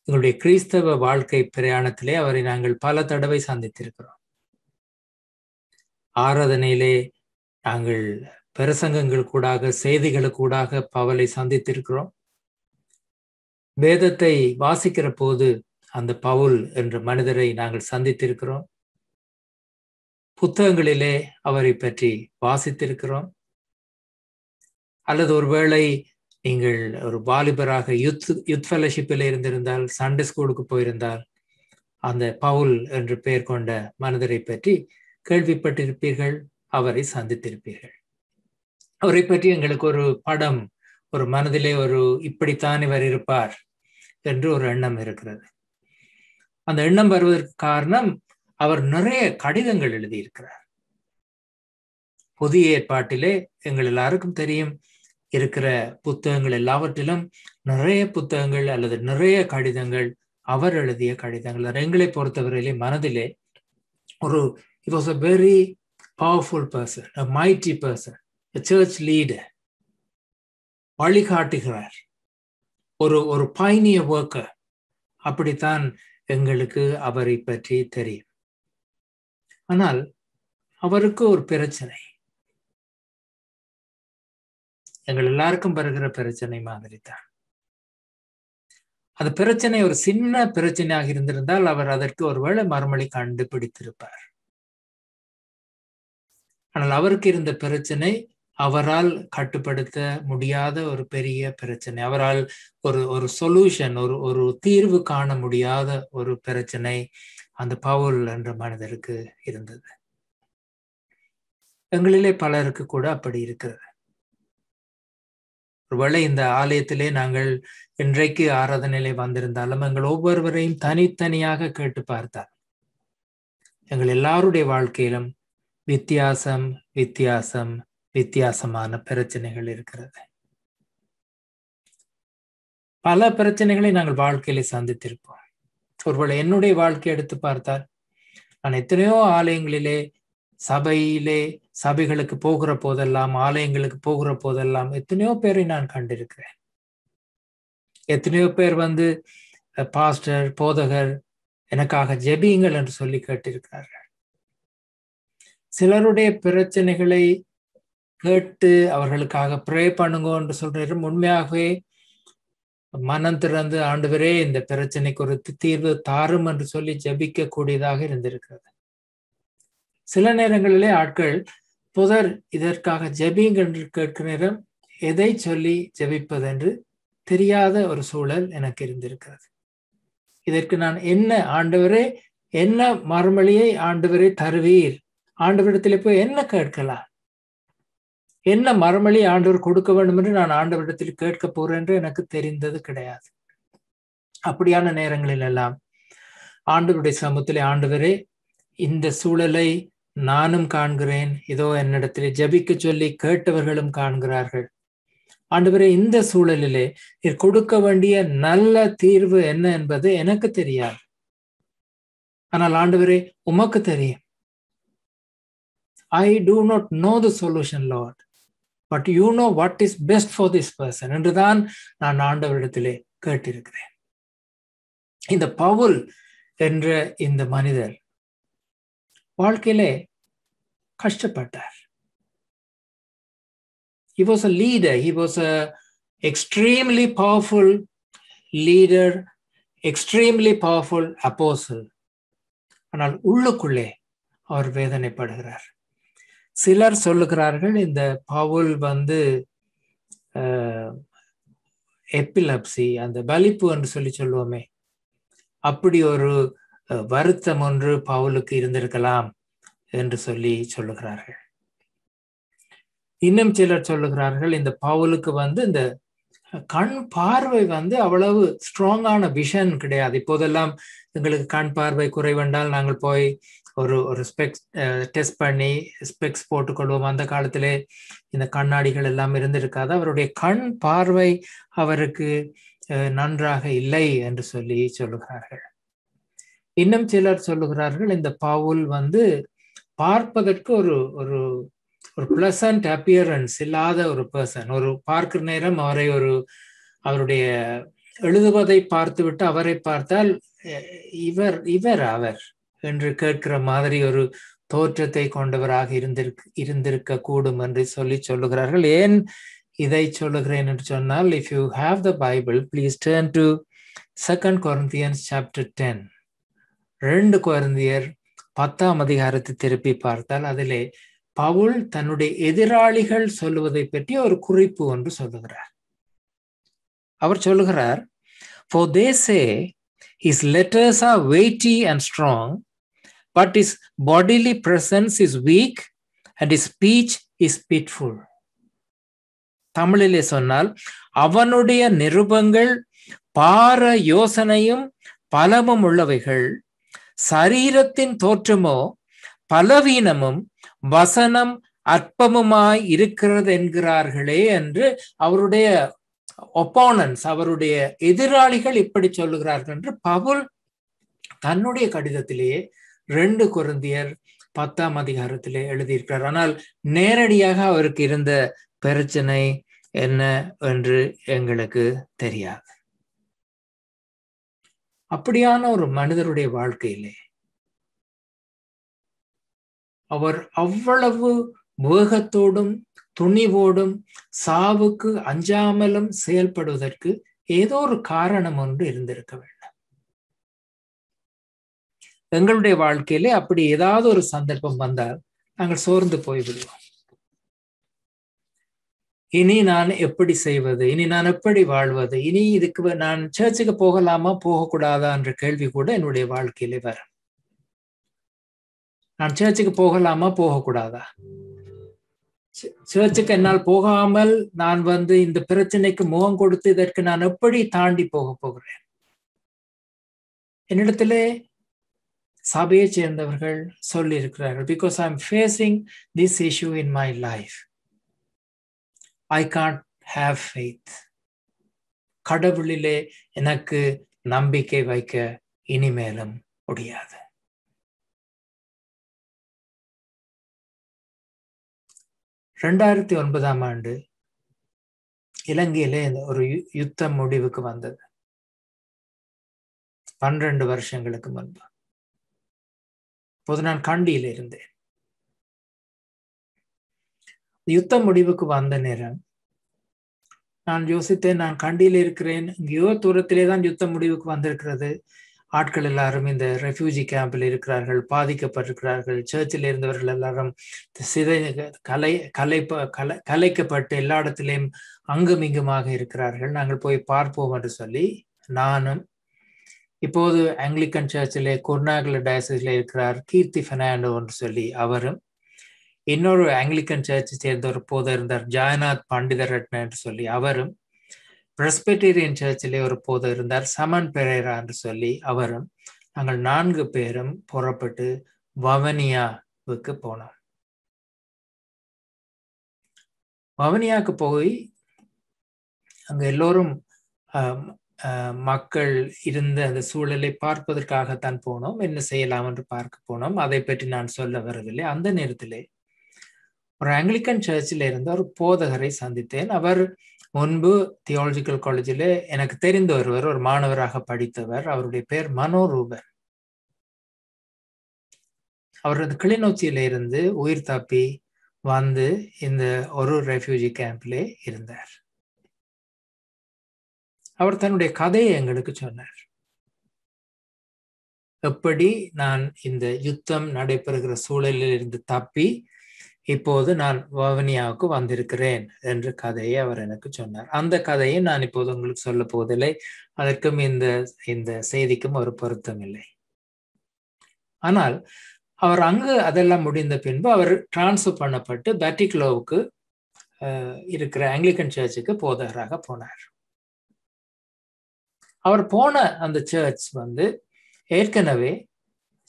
எங்களுடைய கிறிஸ்தவ வாழ்க்கை பிரயாணத்திலே அவரை நாங்கள் பல தடவை சந்தித்திருக்கிறோம். ஆராதனையிலே நாங்கள் பிரசங்கங்கள் கூடாக, செய்திகளுக்கூடாக பவுலை சந்தித்திருக்கிறோம். வேதத்தை வாசிக்கிற போது அந்த பவுல் என்ற மனிதரை நாங்கள் சந்தித்திருக்கிறோம். புத்தகங்களிலே அவரை பற்றி வாசித்திருக்கிறோம். அல்லது ஒருவேளை நீங்கள் ஒரு வாலிபராக யூத் ஃபெலோஷிப்பில் இருந்திருந்தால், சண்டே ஸ்கூலுக்கு போயிருந்தால், அந்த பவுல் என்று பெயர் கொண்ட மனிதரை பற்றி கேள்விப்பட்டிருப்பீர்கள், அவரை சந்தித்திருப்பீர்கள். அவரை பற்றி எங்களுக்கு ஒரு படம், ஒரு மனதிலே ஒரு இப்படித்தான் இவர் இருப்பார் என்று ஒரு எண்ணம் இருக்கிறது. அந்த எண்ணம் வருவதற்கு காரணம், அவர் நிறைய கடிதங்கள் எழுதியிருக்கிறார். புதிய ஏற்பாட்டிலே எங்கள் எல்லாருக்கும் தெரியும் இருக்கிற புத்தகங்கள் எல்லாவற்றிலும் நிறைய புத்தகங்கள் அல்லது நிறைய கடிதங்கள் அவர் எழுதிய கடிதங்கள். எங்களை பொறுத்தவரையிலே மனதிலே ஒரு he was a very powerful person, a mighty person, a church leader, வழிகாட்டுகிறார், ஒரு pioneer worker. அப்படித்தான் எங்களுக்கு அவரை பற்றி தெரியும். ஆனால் அவருக்கு ஒரு பிரச்சனை, எங்கள் எல்லாருக்கும் வருகிற பிரச்சனை மாதிரி தான். அந்த பிரச்சனை ஒரு சின்ன பிரச்சனையாக இருந்திருந்தால் அவர் அதற்கு ஒருவேளை மறுமொழி கண்டுபிடித்திருப்பார். ஆனால் அவருக்கு இருந்த பிரச்சனை அவரால் கட்டுப்படுத்த முடியாத ஒரு பெரிய பிரச்சனை. அவரால் ஒரு சொல்யூஷன், ஒரு தீர்வு காண முடியாத ஒரு பிரச்சனை அந்த பவுல் என்ற மனிதருக்கு இருந்தது. எங்களிலே பலருக்கு கூட அப்படி இருக்கிறது. ஒருவேளை இந்த ஆலயத்திலே நாங்கள் இன்றைக்கு ஆராதனையிலே வந்திருந்தாலும் எங்கள் ஒவ்வொருவரையும் தனித்தனியாக கேட்டு பார்த்தார், எங்கள் எல்லாருடைய வாழ்க்கையிலும் வித்தியாசமான பிரச்சனைகள் இருக்கிறது. பல பிரச்சனைகளை நாங்கள் வாழ்க்கையில சந்தித்திருப்போம். ஒருவேளை என்னுடைய வாழ்க்கையை எடுத்து பார்த்தால், நான் எத்தனையோ ஆலயங்களிலே சபைகளுக்கு போகிற போதெல்லாம், ஆலயங்களுக்கு போகிற போதெல்லாம் எத்தனையோ பேரை நான் கண்டிருக்கிறேன். எத்தனையோ பேர் வந்து பாஸ்டர், போதகர் எனக்காக ஜெபியுங்கள் என்று சொல்லி கேட்டிருக்கிறார்கள். சிலருடைய பிரச்சனைகளை கேட்டு அவர்களுக்காக ப்ரே பண்ணுங்க என்று சொல்றேன். உண்மையாகவே மனம் திறந்து ஆண்டவரே இந்த பிரச்சனைக்கு ஒரு தீர்வு தாரும் என்று சொல்லி ஜெபிக்க கூடியதாக இருந்திருக்கிறது. சில நேரங்களிலே ஆட்கள் புதர் இதற்காக ஜெபிங்க என்று கேட்கிற நேரம் எதை சொல்லி ஜெபிப்பதென்று தெரியாத ஒரு சூழல் எனக்கு இருந்திருக்கிறது. இதற்கு நான் என்ன ஆண்டவரே, என்ன மறுமொழியை ஆண்டவரே தருவீர், ஆண்டவரிடத்திலே போய் என்ன கேட்கலாம், என்ன மறுமொழி ஆண்டவர் கொடுக்க வேண்டும் என்று நான் ஆண்டவரிடத்தில் கேட்க போறேன் என்று எனக்கு தெரிந்தது கிடையாது. அப்படியான நேரங்களில் எல்லாம் ஆண்டவருடைய சமூகத்திலே, ஆண்டவரே இந்த சூழலை நானும் காண்கிறேன், இதோ என்னிடத்திலே ஜெபிக்க சொல்லி கேட்டவர்களும் காண்கிறார்கள். ஆண்டவரே இந்த சூழலிலே நீர் கொடுக்க வேண்டிய நல்ல தீர்வு என்ன என்பது எனக்கு தெரியாது, ஆனால் ஆண்டவரே உமக்கு தெரியும். I do not know the solution, Lord, but you know what is best for this person என்றுதான் நான் ஆண்டவரிடத்திலே கேட்டிருக்கிறேன். இந்த பவுல் என்ற இந்த மனிதர் வாழ்க்கையிலே கஷ்டப்பட்டார். He was a leader. He was a extremely powerful leader, extremely powerful apostle. ஆனால் உள்ளுக்குள்ளே அவர் வேதனைப்படுகிறார். சிலர் சொல்லுகிறார்கள் இந்த பவுல் வந்து எபிலப்சி, அந்த வலிப்பு என்று சொல்லி சொல்லுவோமே, அப்படி ஒரு வருத்தம் ஒன்று பவுலுக்கு இருந்திருக்கலாம் என்று சொல்லி சொல்லுகிறார்கள். இன்னும் சிலர் சொல்லுகிறார்கள் இந்த பவுலுக்கு வந்து இந்த கண் பார்வை வந்து அவ்வளவு ஸ்ட்ராங்கான விஷன் கிடையாது. இப்போதெல்லாம் எங்களுக்கு கண் பார்வை குறைவென்றால் நாங்கள் போய் ஒரு ஸ்பெக்ஸ் டெஸ்ட் பண்ணி ஸ்பெக்ஸ் போட்டுக்கொள்வோம். அந்த காலத்திலே இந்த கண்ணாடிகள் எல்லாம் இருந்திருக்காது. அவருடைய கண் பார்வை அவருக்கு நன்றாக இல்லை என்று சொல்லி சொல்லுகிறார்கள். இன்னும் சிலர் சொல்லுகிறார்கள் இந்த பவுல் பார்ப்பதற்கு ஒரு ஒரு ஒரு பிளசன்ட் அப்பியரன்ஸ் இல்லாத ஒரு பர்சன். ஒரு பார்க்கிற நேரம் அவருடைய எழுதுவதை பார்த்துவிட்டு அவரை பார்த்தால் அவர் என்று கேட்கிற மாதிரி ஒரு தோற்றத்தை கொண்டவராக இருந்திருக்க கூடும் என்று சொல்லுகிறார்கள். ஏன் இதை சொல்லுகிறேன் என்று சொன்னால், if you have the Bible, please turn to 2 Corinthians chapter 10. 2 கொரிந்தியர் 10ஆம் அதிகாரத்தை திருப்பி பார்த்தால் அதிலே பவுல் தன்னுடைய எதிராளிகள் சொல்லுவதை பற்றி ஒரு குறிப்பு ஒன்று சொல்லுகிறார். அவர் சொல்லுகிறார், for they say his letters are weighty and strong, but his bodily presence is weak and his speech is pitiful. தமிழிலே சொன்னால், அவனுடைய நிருபங்கள் பார யோசனையும் பலமும் உள்ளவைகள், சரீரத்தின் தோற்றமோ பலவீனமும் வசனம் அற்பமுமாய் இருக்கிறது என்கிறார்களே என்று அவருடைய ஒப்போனன்ஸ், அவருடைய எதிராளிகள் இப்படி சொல்லுகிறார்கள் என்று பவுல் தன்னுடைய கடிதத்திலேயே 2 கொரிந்தியர் 10ஆம் அதிகாரத்திலே எழுதியிருக்கிறார். ஆனால் நேரடியாக அவருக்கு இருந்த பிரச்சனை என்ன என்று எங்களுக்கு தெரியாது. அப்படியான ஒரு மனிதருடைய வாழ்க்கையிலே அவர் அவ்வளவு வேகத்தோடும் துணிவோடும் சாவுக்கு அஞ்சாமலும் செயல்படுவதற்கு ஏதோ ஒரு காரணம் ஒன்று இருந்திருக்க வேண்டும். எங்களுடைய வாழ்க்கையிலே அப்படி ஏதாவது ஒரு சந்தர்ப்பம் வந்தால் நாங்கள் சோர்ந்து போய்விடுவோம். இனி நான் எப்படி செய்வது, இனி நான் எப்படி வாழ்வது, இனி இதுக்கு நான் சர்ச்சுக்கு போகலாமா போகக்கூடாதா என்ற கேள்வி கூட என்னுடைய வாழ்க்கையிலே வரும். நான் சர்ச்சுக்கு போகலாமா போகக்கூடாதா, சர்ச்சுக்கு என்னால் போகாமல் நான் இந்த பிரச்சனைக்கு முகம் கொடுத்து இதற்கு நான் எப்படி தாண்டி போக போகிறேன். என்னிடத்திலே சபையை சேர்ந்தவர்கள் சொல்லி இருக்கிறார்கள், because I am facing this issue in my life, I can't have faith. கடவுளிலே எனக்கு நம்பிக்கை வைக்க இனிமேலும் முடியாது. ஆம் ஆண்டு இலங்கையிலே ஒரு யுத்தம் முடிவுக்கு வந்தது. 12 வருஷங்களுக்கு முன்பு. இப்போது நான் கண்டியில் இருந்தேன். யுத்தம் முடிவுக்கு வந்த நேரம் நான் யோசித்தேன், நான் கண்டியில் இருக்கிறேன், இங்கேயோ தூரத்திலே தான் யுத்தம் முடிவுக்கு வந்திருக்கிறது. ஆட்கள் எல்லாரும் இந்த ரெஃப்யூஜி கேம்பில் இருக்கிறார்கள், பாதிக்கப்பட்டிருக்கிறார்கள். சர்ச்சில் இருந்தவர்கள் எல்லாரும் கலைக்கப்பட்டு எல்லா இடத்திலையும் அங்கும் இங்குமாக இருக்கிறார்கள். நாங்கள் போய் பார்ப்போம் என்று சொல்லி நானும், இப்போது ஆங்கிலிக்கன் சர்ச்சிலே குர்நாகல டயசிஸ்ல இருக்கிறார் கீர்த்தி பெர்னாண்டோ என்று சொல்லி அவரும், இன்னொரு ஆங்கிலிக்கன் சர்ச்சை சேர்ந்த ஒரு போதர் இருந்தார் ஜெயநாத் பண்டிதரட்ன என்று சொல்லி அவரும், பிரஸ்பெட்டேரியன் சர்ச்சிலே ஒரு போதர் இருந்தார் சமன் பெரேரா என்று சொல்லி அவரும், நாங்கள் 4 பேரும் புறப்பட்டு வவனியாவுக்கு போனோம். வவனியாவுக்கு போய் அங்க எல்லோரும் மக்கள் இருந்த அந்த சூழலை பார்ப்பதற்காகத்தான் போனோம். என்ன செய்யலாம் என்று பார்க்க போனோம். அதை பற்றி நான் சொல்ல வரவில்லை. அந்த நேரத்திலே ஒரு ஆங்கிலிக்கன் சர்ச்சில் இருந்த ஒரு போதகரை சந்தித்தேன். அவர் முன்பு தியாலஜிக்கல் காலேஜில் எனக்கு தெரிந்த ஒரு மாணவராக படித்தவர். அவருடைய பேர் மனோரூபன். அவர் கிளிநொச்சியில இருந்து உயிர் தப்பி இந்த ஒரு ரெஃப்யூஜி கேம்ப்லே இருந்தார். அவர் தன்னுடைய கதையை எங்களுக்கு சொன்னார். எப்படி நான் இந்த யுத்தம் நடைபெறுகிற சூழலில் இருந்து தப்பி இப்போது நான் வவுனியாவுக்கு வந்திருக்கிறேன் என்ற கதையை அவர் எனக்கு சொன்னார். அந்த கதையை நான் இப்போது உங்களுக்கு சொல்ல போவதில்லை. அதற்கும் இந்த செய்திக்கும் ஒரு பொருத்தம் இல்லை. ஆனால் அவர் அங்கு அதெல்லாம் முடிந்த பின்பு அவர் டிரான்ஸ்ஃபர் பண்ணப்பட்டு பேட்டிக்லோவுக்கு இருக்கிற ஆங்கிலிக்கன் சர்ச்சுக்கு போதகராக போனார். அவர் போன அந்த சர்ச் ஏற்கனவே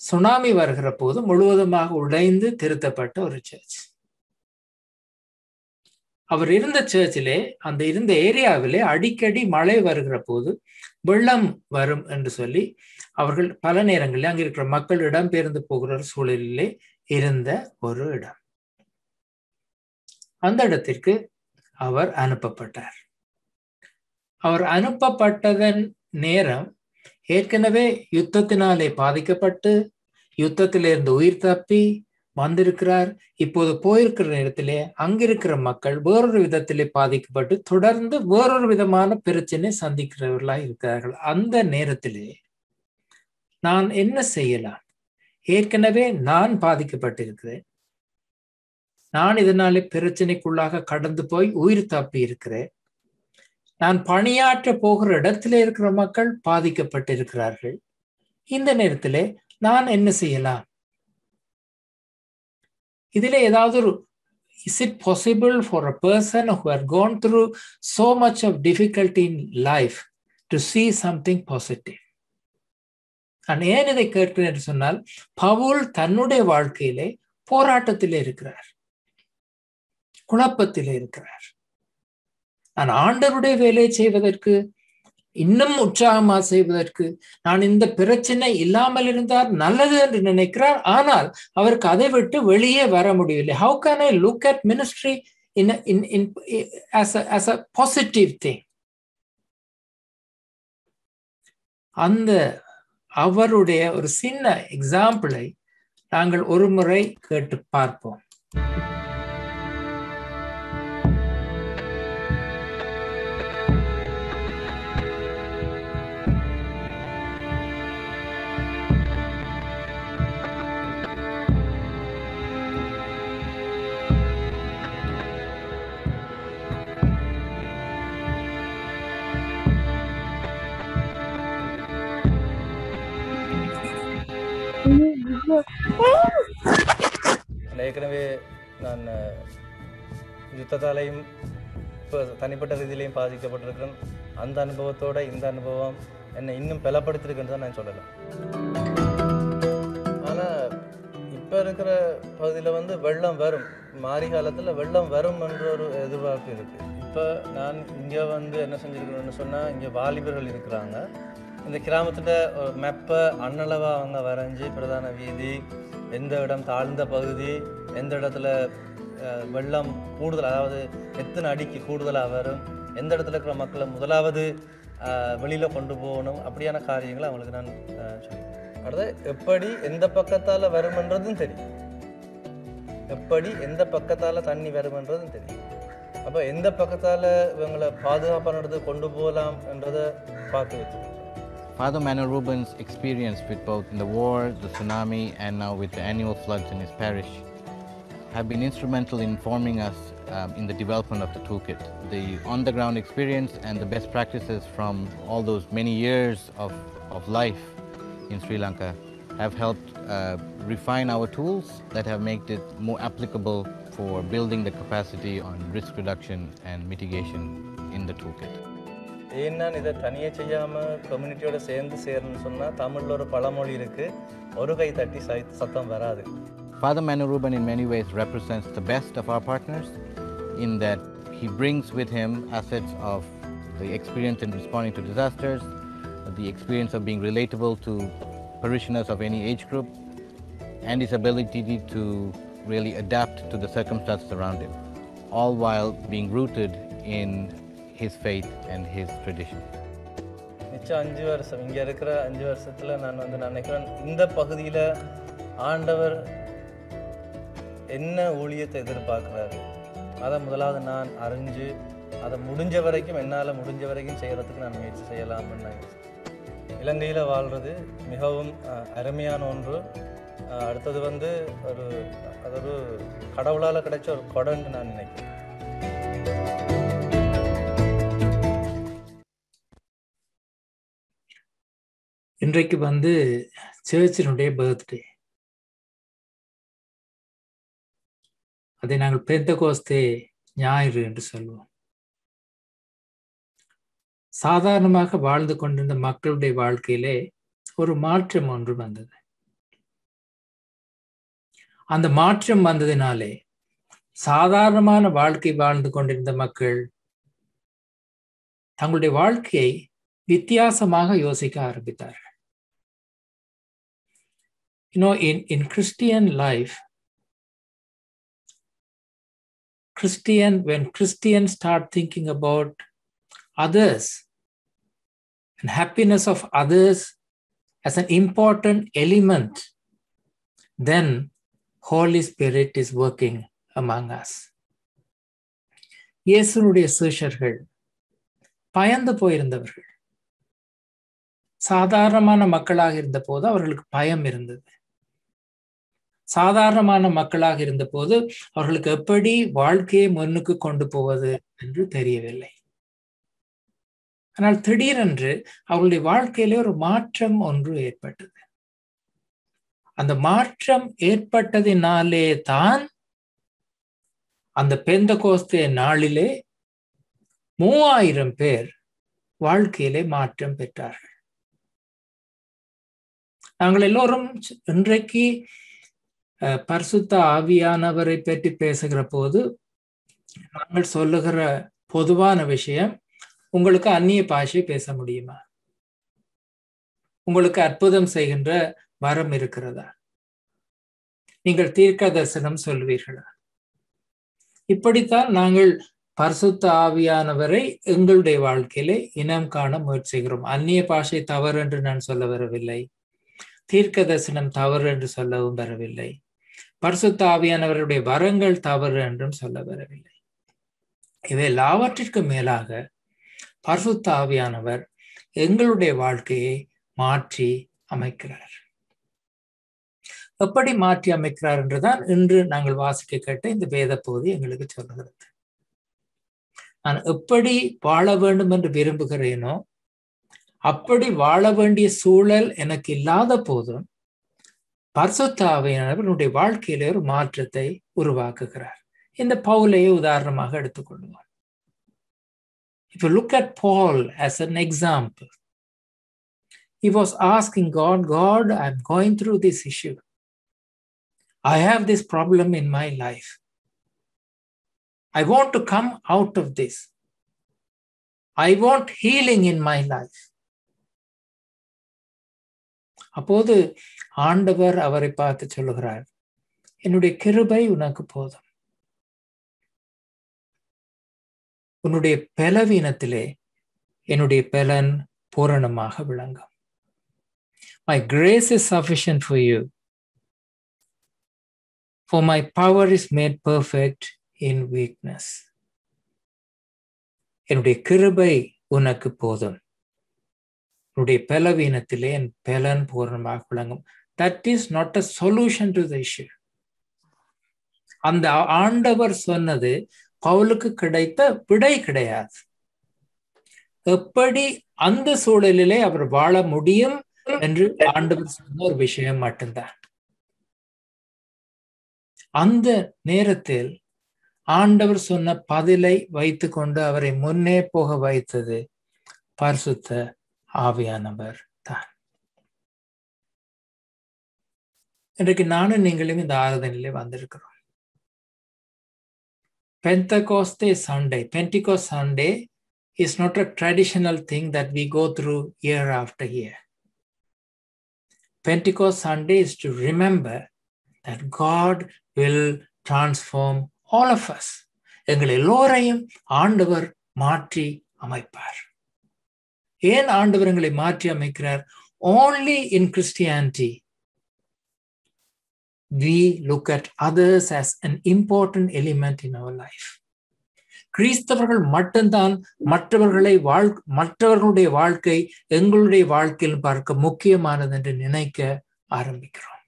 சுனாமி வருகிற போது முழுவதுமாக உடைந்து திருத்தப்பட்ட ஒரு சர்ச். அவர் இருந்த சர்ச்சிலே, அந்த இருந்த ஏரியாவிலே அடிக்கடி மழை வருகிற போது வெள்ளம் வரும் என்று சொல்லி அவர்கள் பல நேரங்களில் அங்கே இருக்கிற மக்கள் இடம்பெயர்ந்து போகிற சூழலிலே இருந்த ஒரு இடம். அந்த இடத்திற்கு அவர் அனுப்பப்பட்டார். அவர் அனுப்பப்பட்டதன் நேரம் ஏற்கனவே யுத்தத்தினாலே பாதிக்கப்பட்டு யுத்தத்திலிருந்து உயிர் தப்பி வந்திருக்கிறார். இப்போது போயிருக்கிற நேரத்திலே அங்கிருக்கிற மக்கள் வேறொரு விதத்திலே பாதிக்கப்பட்டு தொடர்ந்து வேறொரு விதமான பிரச்சனை சந்திக்கிறவர்களாய் இருக்கிறார்கள். அந்த நேரத்திலே நான் என்ன செய்யலாம்? ஏற்கனவே நான் பாதிக்கப்பட்டிருக்கிறேன். நான் இதனாலே பிரச்சனைக்குள்ளாக கடந்து போய் உயிர் தப்பி இருக்கிறேன். நான் பணியாற்ற போகிற இடத்திலே இருக்கிற மக்கள் பாதிக்கப்பட்டிருக்கிறார்கள். இந்த நேரத்திலே நான் என்ன செய்யலாம்? இதிலே ஏதாவது ஒரு is it possible for a person who had gone through so much of difficulty in life to see something positive? நான் ஏன் இதை கேட்கிறேன் என்று சொன்னால், பவுல் தன்னுடைய வாழ்க்கையிலே போராட்டத்திலே இருக்கிறார், குழப்பத்திலே இருக்கிறார். நான் ஆண்டவருடைய வேலையை செய்வதற்கு, இன்னும் உற்சாகமாக செய்வதற்கு, நான் இந்த பிரச்சனை இல்லாமல் இருந்தால் நல்லது என்று நினைக்கிறார். ஆனால் அவருக்கு அதை விட்டு வெளியே வர முடியவில்லை. How can I look at ministry as a positive thing? அந்த அவருடைய ஒரு சின்ன எக்ஸாம்பிளை நாங்கள் ஒரு முறை கேட்டு பார்ப்போம். ஏற்கனவே நான் யுத்தத்தாலையும் இப்போ தனிப்பட்ட ரீதியிலையும் பாதிக்கப்பட்டிருக்கிறேன். அந்த அனுபவத்தோட இந்த அனுபவம் என்னை இன்னும் பலப்படுத்திருக்குன்னு தான் நான் சொல்லலாம். ஆனால் இப்போ இருக்கிற பகுதியில் வெள்ளம் வரும், மாரி காலத்தில் வெள்ளம் வரும் என்ற ஒரு எதிர்பார்ப்பு இருக்குது. இப்போ நான் இங்கே என்ன செஞ்சுருக்கிறேன்னு சொன்னால், இங்கே வாலிபர்கள் இருக்கிறாங்க. இந்த கிராமத்தில் ஒரு மெப்பை அன்னளவாக அவங்க வரைஞ்சி, பிரதான வீதி, எந்த இடம் தாழ்ந்த பகுதி, எந்த இடத்துல வெள்ளம் கூடுதல், அதாவது எத்தனை அடிக்கு கூடுதலாக வரும், எந்த இடத்துல இருக்கிற மக்களை முதலாவது வெளியில் கொண்டு போகணும், அப்படியான காரியங்களை அவங்களுக்கு நான் சொல்லியிருக்கேன். அடுத்து எப்படி எந்த பக்கத்தால் வருமன்றதும் தெரியும், எப்படி எந்த பக்கத்தால் தண்ணி வருமன்றதும் தெரியும். அப்போ எந்த பக்கத்தால் இவங்களை பாதுகாப்பான இடத்துக்கு கொண்டு போகலாம் என்றதை பார்த்து வச்சுருக்கோம். Father Manu Ruben's experience with both the war, the tsunami, and now with the annual floods in his parish have been instrumental in informing us in the development of the toolkit. The on-the-ground experience and the best practices from all those many years of life in Sri Lanka have helped refine our tools that have made it more applicable for building the capacity on risk reduction and mitigation in the toolkit. ஏன் நான் இதை தனியாக செய்யாமல் கம்யூனிட்டியோட சேர்ந்து சேரணும்னு சொன்னால், தமிழில் ஒரு பழமொழி இருக்குது, ஒரு கை தட்டி சத்தம் வராது. Father Manu Ruben in many ways represents the best of our partners in that he brings with him assets of the experience in responding to disasters, the experience of being relatable to parishioners of any age group, and his ability to really adapt to the circumstances around him, all while being rooted in his faith and his tradition. மிச்சம் 5 வருஷம் இங்கே இருக்கிற 5 வருஷத்தில் நான் நினைக்கிறேன், இந்த பகுதியில் ஆண்டவர் என்ன ஊழியத்தை எதிர்பார்க்குறாரு, அதை முதலாவது நான் அறிஞ்சு, அதை முடிஞ்ச வரைக்கும் என்னால் முடிஞ்ச வரைக்கும் செய்கிறதுக்கு நான் முயற்சி செய்யலாம்னு நான் இலங்கையில் வாழ்கிறது மிகவும் அருமையான ஒன்று. அடுத்தது அது ஒரு கடவுளால் கிடைச்ச ஒரு கொடைன்னு நான் நினைக்கிறேன். இன்றைக்கு சர்ச்சினுடைய பர்த்டே. அதை நாங்கள் பெந்தகோஸ்தே ஞாயிறு என்று சொல்வோம். சாதாரணமாக வாழ்ந்து கொண்டிருந்த மக்களுடைய வாழ்க்கையிலே ஒரு மாற்றம் ஒன்று வந்தது. அந்த மாற்றம் வந்ததினாலே சாதாரணமான வாழ்க்கை வாழ்ந்து கொண்டிருந்த மக்கள் தங்களுடைய வாழ்க்கையை வித்தியாசமாக யோசிக்க ஆரம்பித்தார்கள். In Christian life, when Christians start thinking about others and happiness of others as an important element, then Holy Spirit is working among us. இயேசுனுடைய சீஷர்கள் பயந்து போயிருந்தவர்கள். சாதாரணமான மக்களாக இருந்த போது அவர்களுக்கு பயம் இருந்தது. சாதாரணமான மக்களாக இருந்த போது அவர்களுக்கு எப்படி வாழ்க்கையை முன்னுக்கு கொண்டு போவது என்று தெரியவில்லை. ஆனால் திடீரென்று அவர்களுடைய வாழ்க்கையிலே ஒரு மாற்றம் ஒன்று ஏற்பட்டது. அந்த மாற்றம் ஏற்பட்டதினாலே தான் அந்த பெந்தகோஸ்தே நாளிலே 3000 பேர் வாழ்க்கையிலே மாற்றம் பெற்றார்கள். நாங்கள் எல்லோரும் இன்றைக்கு பரிசுத்த ஆவியானவரை பற்றி பேசுகிற போது நாங்கள் சொல்லுகிற பொதுவான விஷயம், உங்களுக்கு அந்நிய பாஷை பேச முடியுமா? உங்களுக்கு அற்புதம் செய்கின்ற வரம் இருக்கிறதா? நீங்கள் தீர்க்க தரிசனம் சொல்வீர்களா? இப்படித்தான் நாங்கள் பரிசுத்த ஆவியானவரை எங்களுடைய வாழ்க்கையிலே இனம் காண முயற்சிக்கிறோம். அந்நிய பாஷை தவறு என்று நான் சொல்ல வரவில்லை, தீர்க்க தரிசனம் தவறு என்று சொல்லவும் வரவில்லை, பரிசுத்த ஆவியானவருடைய வரங்கள் தவறு என்றும் சொல்ல வரவில்லை. இவை எல்லாவற்றிற்கு மேலாக பரிசுத்த ஆவியானவர் எங்களுடைய வாழ்க்கையை மாற்றி அமைக்கிறார். எப்படி மாற்றி அமைக்கிறார் என்றுதான் இன்று நாங்கள் வாசிக்க கேட்ட இந்த வேத பகுதி எங்களுக்கு சொல்லுகிறது. நான் எப்படி வாழ வேண்டும் என்று விரும்புகிறேனோ அப்படி வாழ வேண்டிய சூழல் எனக்கு இல்லாத போதும் பரிசுத்த ஆவியானவர் என்னுடைய வாழ்க்கையிலே ஒரு மாற்றத்தை உருவாக்குகிறார். இந்த பவுலையை உதாரணமாக எடுத்துக்கொள்வோம். If you look at Paul as an example, he was asking God, I'm going through this issue. I have this problem in my life. I want to come out of this. I want healing in my life. அப்போது ஆண்டவர் அவரை பார்த்து சொல்லுகிறார், என்னுடைய கிருபை உனக்கு போதும். உன்னுடைய பலவீனத்திலே என்னுடைய பலன் பூரணமாக விளங்கும். My grace is sufficient for you, for my power is made perfect in weakness. என்னுடைய கிருபை உனக்கு போதும், உன்னுடைய பலவீனத்திலே என் பலன் பூரணமாக விளங்கும். That is not a solution to the issue. அந்த ஆண்டவர் சொன்னது பவுலுக்கு கிடைத்த விடை கிடையாது. எப்படி அந்த சூழலிலே அவர் வாழ முடியும் என்று ஆண்டவர் சொன்ன ஒரு விஷயம் மட்டும்தான். அந்த நேரத்தில் ஆண்டவர் சொன்ன பதிலை வைத்து கொண்டு அவரை முன்னே போக வைத்தது பரிசுத்த ஆவியானவர் தான். இன்றைக்கு நானும் நீங்களும் இந்த ஆராதனையிலே வந்திருக்கிறோம். Pentecost Sunday is not a traditional thing that we go through year after year. Pentecost Sunday is to remember that God will transform all of us. எங்கள் எல்லோரையும் ஆண்டவர் மாற்றி அமைப்பார். ஏன் ஆண்டவர் எங்களை மாற்றி அமைக்கிறார்? Only in Christianity we look at others as an important element in our life. கிறிஸ்தவர்கள் மட்டும்தான் மற்றவர்களுடைய வாழ்க்கை எங்களுடைய வாழ்க்கையில் பார்க்க முக்கியமானது என்று நினைக்க ஆரம்பிக்கிறோம்.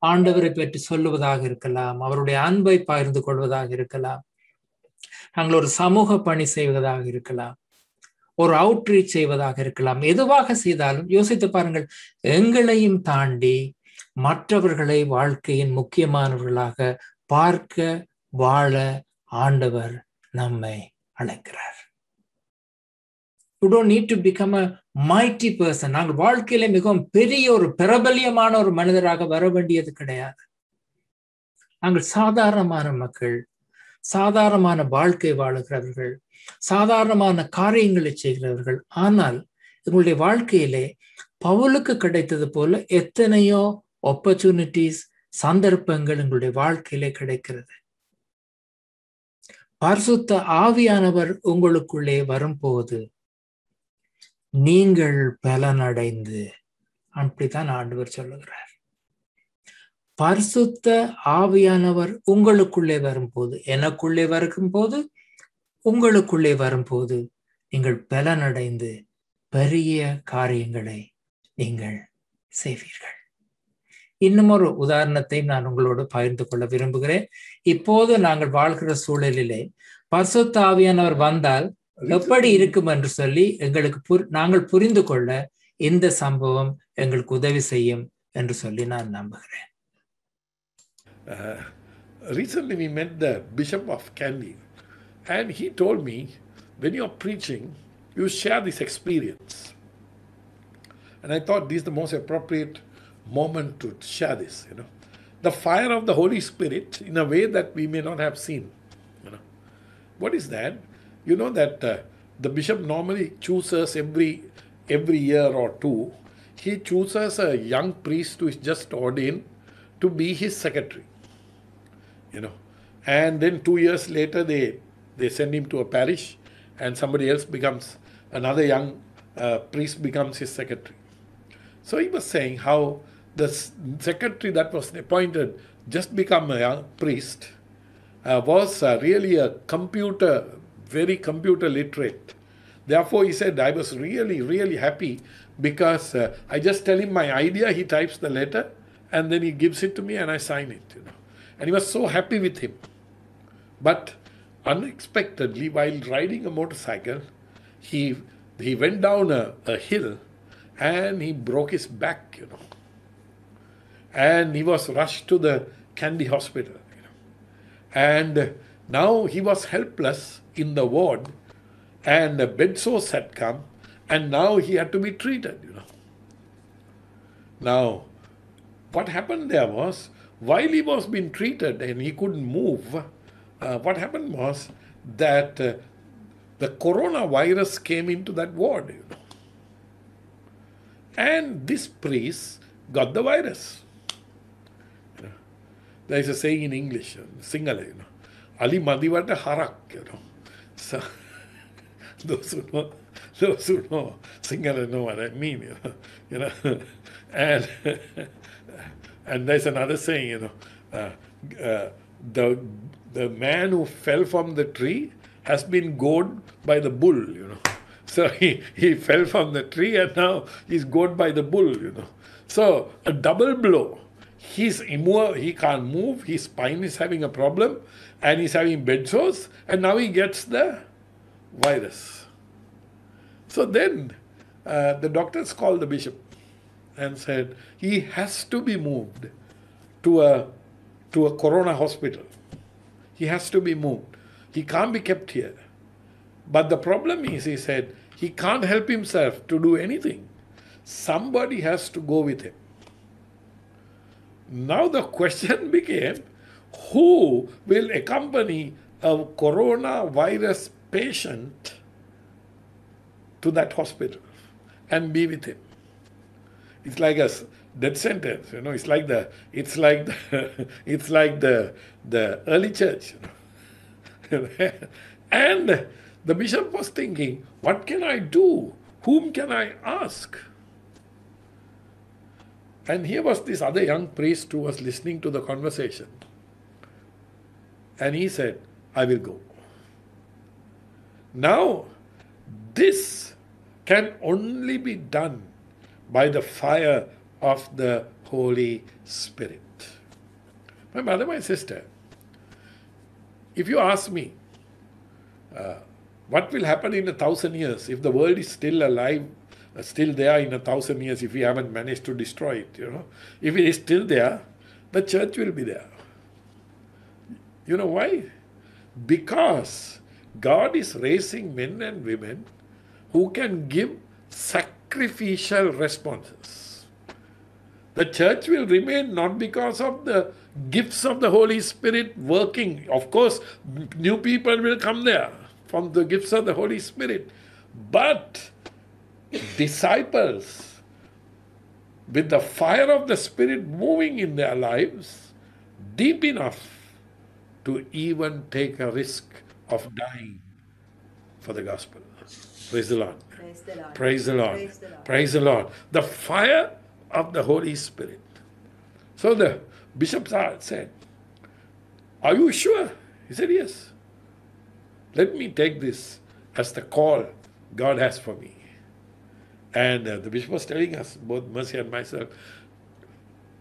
ஆண்டவரை பற்றி சொல்லுவதாக இருக்கலாம், அவருடைய அன்பை பகிர்ந்து கொள்வதாக இருக்கலாம், நாங்கள் ஒரு சமூக பணி செய்வதாக இருக்கலாம், ஒரு அவுட்ரீச் செய்வதாக இருக்கலாம். எதுவாக செய்தாலும் யோசித்து பாருங்கள், எங்களையும் தாண்டி மற்றவர்களை வாழ்க்கையின் முக்கியமானவர்களாக பார்க்க வாழ ஆண்டவர் நம்மை அழைக்கிறார். You don't need to become a mighty person. நாங்கள் வாழ்க்கையில மிகவும் பெரிய ஒரு பிரபல்யமான ஒரு மனிதராக வர வேண்டியது கிடையாது. நாங்கள் சாதாரணமான மக்கள், சாதாரணமான வாழ்க்கை வாழுகிறவர்கள், சாதாரணமான காரியங்களை செய்கிறவர்கள். ஆனால் எங்களுடைய வாழ்க்கையிலே பவுலுக்கு கிடைத்தது போல எத்தனையோ ஆப்பர்ச்சுனிட்டிஸ், சந்தர்ப்பங்கள் எங்களுடைய வாழ்க்கையிலே கிடைக்கிறது. பரிசுத்த ஆவியானவர் உங்களுக்குள்ளே வரும்போது நீங்கள் பலனடைந்து, அப்படித்தான் ஆண்டவர் சொல்லுகிறார். பரிசுத்த ஆவியானவர் உங்களுக்குள்ளே வரும்போது, எனக்குள்ளே வரும்போது, உங்களுக்குள்ளே வரும்போது நீங்கள் பலனடைந்து பெரிய காரியங்களை நீங்கள் செய்வீர்கள். இன்னும் ஒரு உதாரணத்தை நான் உங்களோடு பகிர்ந்து கொள்ள விரும்புகிறேன். இப்போது நாங்கள் வாழ்கிற சூழலிலே பரிசுத்த ஆவியானவர் வந்தால் எப்படி இருக்கும் என்று சொல்லி நாங்கள் புரிந்து கொள்ள இந்த சம்பவம் எங்களுக்கு உதவி செய்யும் என்று சொல்லி நான் நம்புகிறேன். Recently we met the Bishop of Kandy, and he told me, when you're preaching, you share this experience. And I thought this is the most appropriate moment to share this, the fire of the Holy Spirit in a way that we may not have seen. What is that? You know that the bishop normally chooses every year or two, he chooses a young priest who is just ordained to be his secretary. And then 2 years later they send him to a parish, and somebody else becomes, another young priest becomes his secretary. So he was saying how the secretary that was appointed just become a young priest was really a very computer literate. Therefore he said, I was really happy because I just tell him my idea, he types the letter, and then he gives it to me and I sign it. And he was so happy with him. But unexpectedly, while riding a motorcycle, he went down a hill and he broke his back, and he was rushed to the Kandy hospital. And now he was helpless in the ward, and the bed sores had come, and now he had to be treated. Now, what happened there was, while he was being treated and he couldn't move, what happened was that the coronavirus came into that ward. And this priest got the virus. There is a saying in English, Sinhala, Ali Madivata Harak, So, those who know Sinhala know what I mean, And there's another saying, the man who fell from the tree has been gored by the bull, So he fell from the tree and now he's gored by the bull, So a double blow. He can't move, his spine is having a problem, and he's having bed sores, and now he gets the virus. So then the doctors called the bishop and said he has to be moved to a corona hospital. He has to be moved. He can't be kept here. But the problem is, he said, he can't help himself to do anything. Somebody has to go with him. Now the question became, who will accompany a coronavirus patient to that hospital and be with him? It's like a death sentence, It's like the early church, And the bishop was thinking, what can I do? Whom can I ask? And here was this other young priest who was listening to the conversation. And he said, I will go. Now, this can only be done by the fire of the Holy Spirit. My mother, my sister, if you ask me, what will happen in 1,000 years if the world is still alive, still there in 1,000 years, if we haven't managed to destroy it, If it is still there, the church will be there. You know why? Because God is raising men and women who can give sacrificial responses. The church will remain not because of the gifts of the Holy Spirit working. Of course, new people will come there from the gifts of the Holy Spirit. But disciples, with the fire of the Spirit moving in their lives, deep enough to even take a risk of dying for the gospel. Praise the Lord. Praise the Lord. Praise the Lord. Praise the Lord. Praise the Lord. The fire of the Holy Spirit. So the bishop said, "Are you sure?" He said, "Yes. Let me take this as the call God has for me." And the bishop was telling us, both Mercy and myself,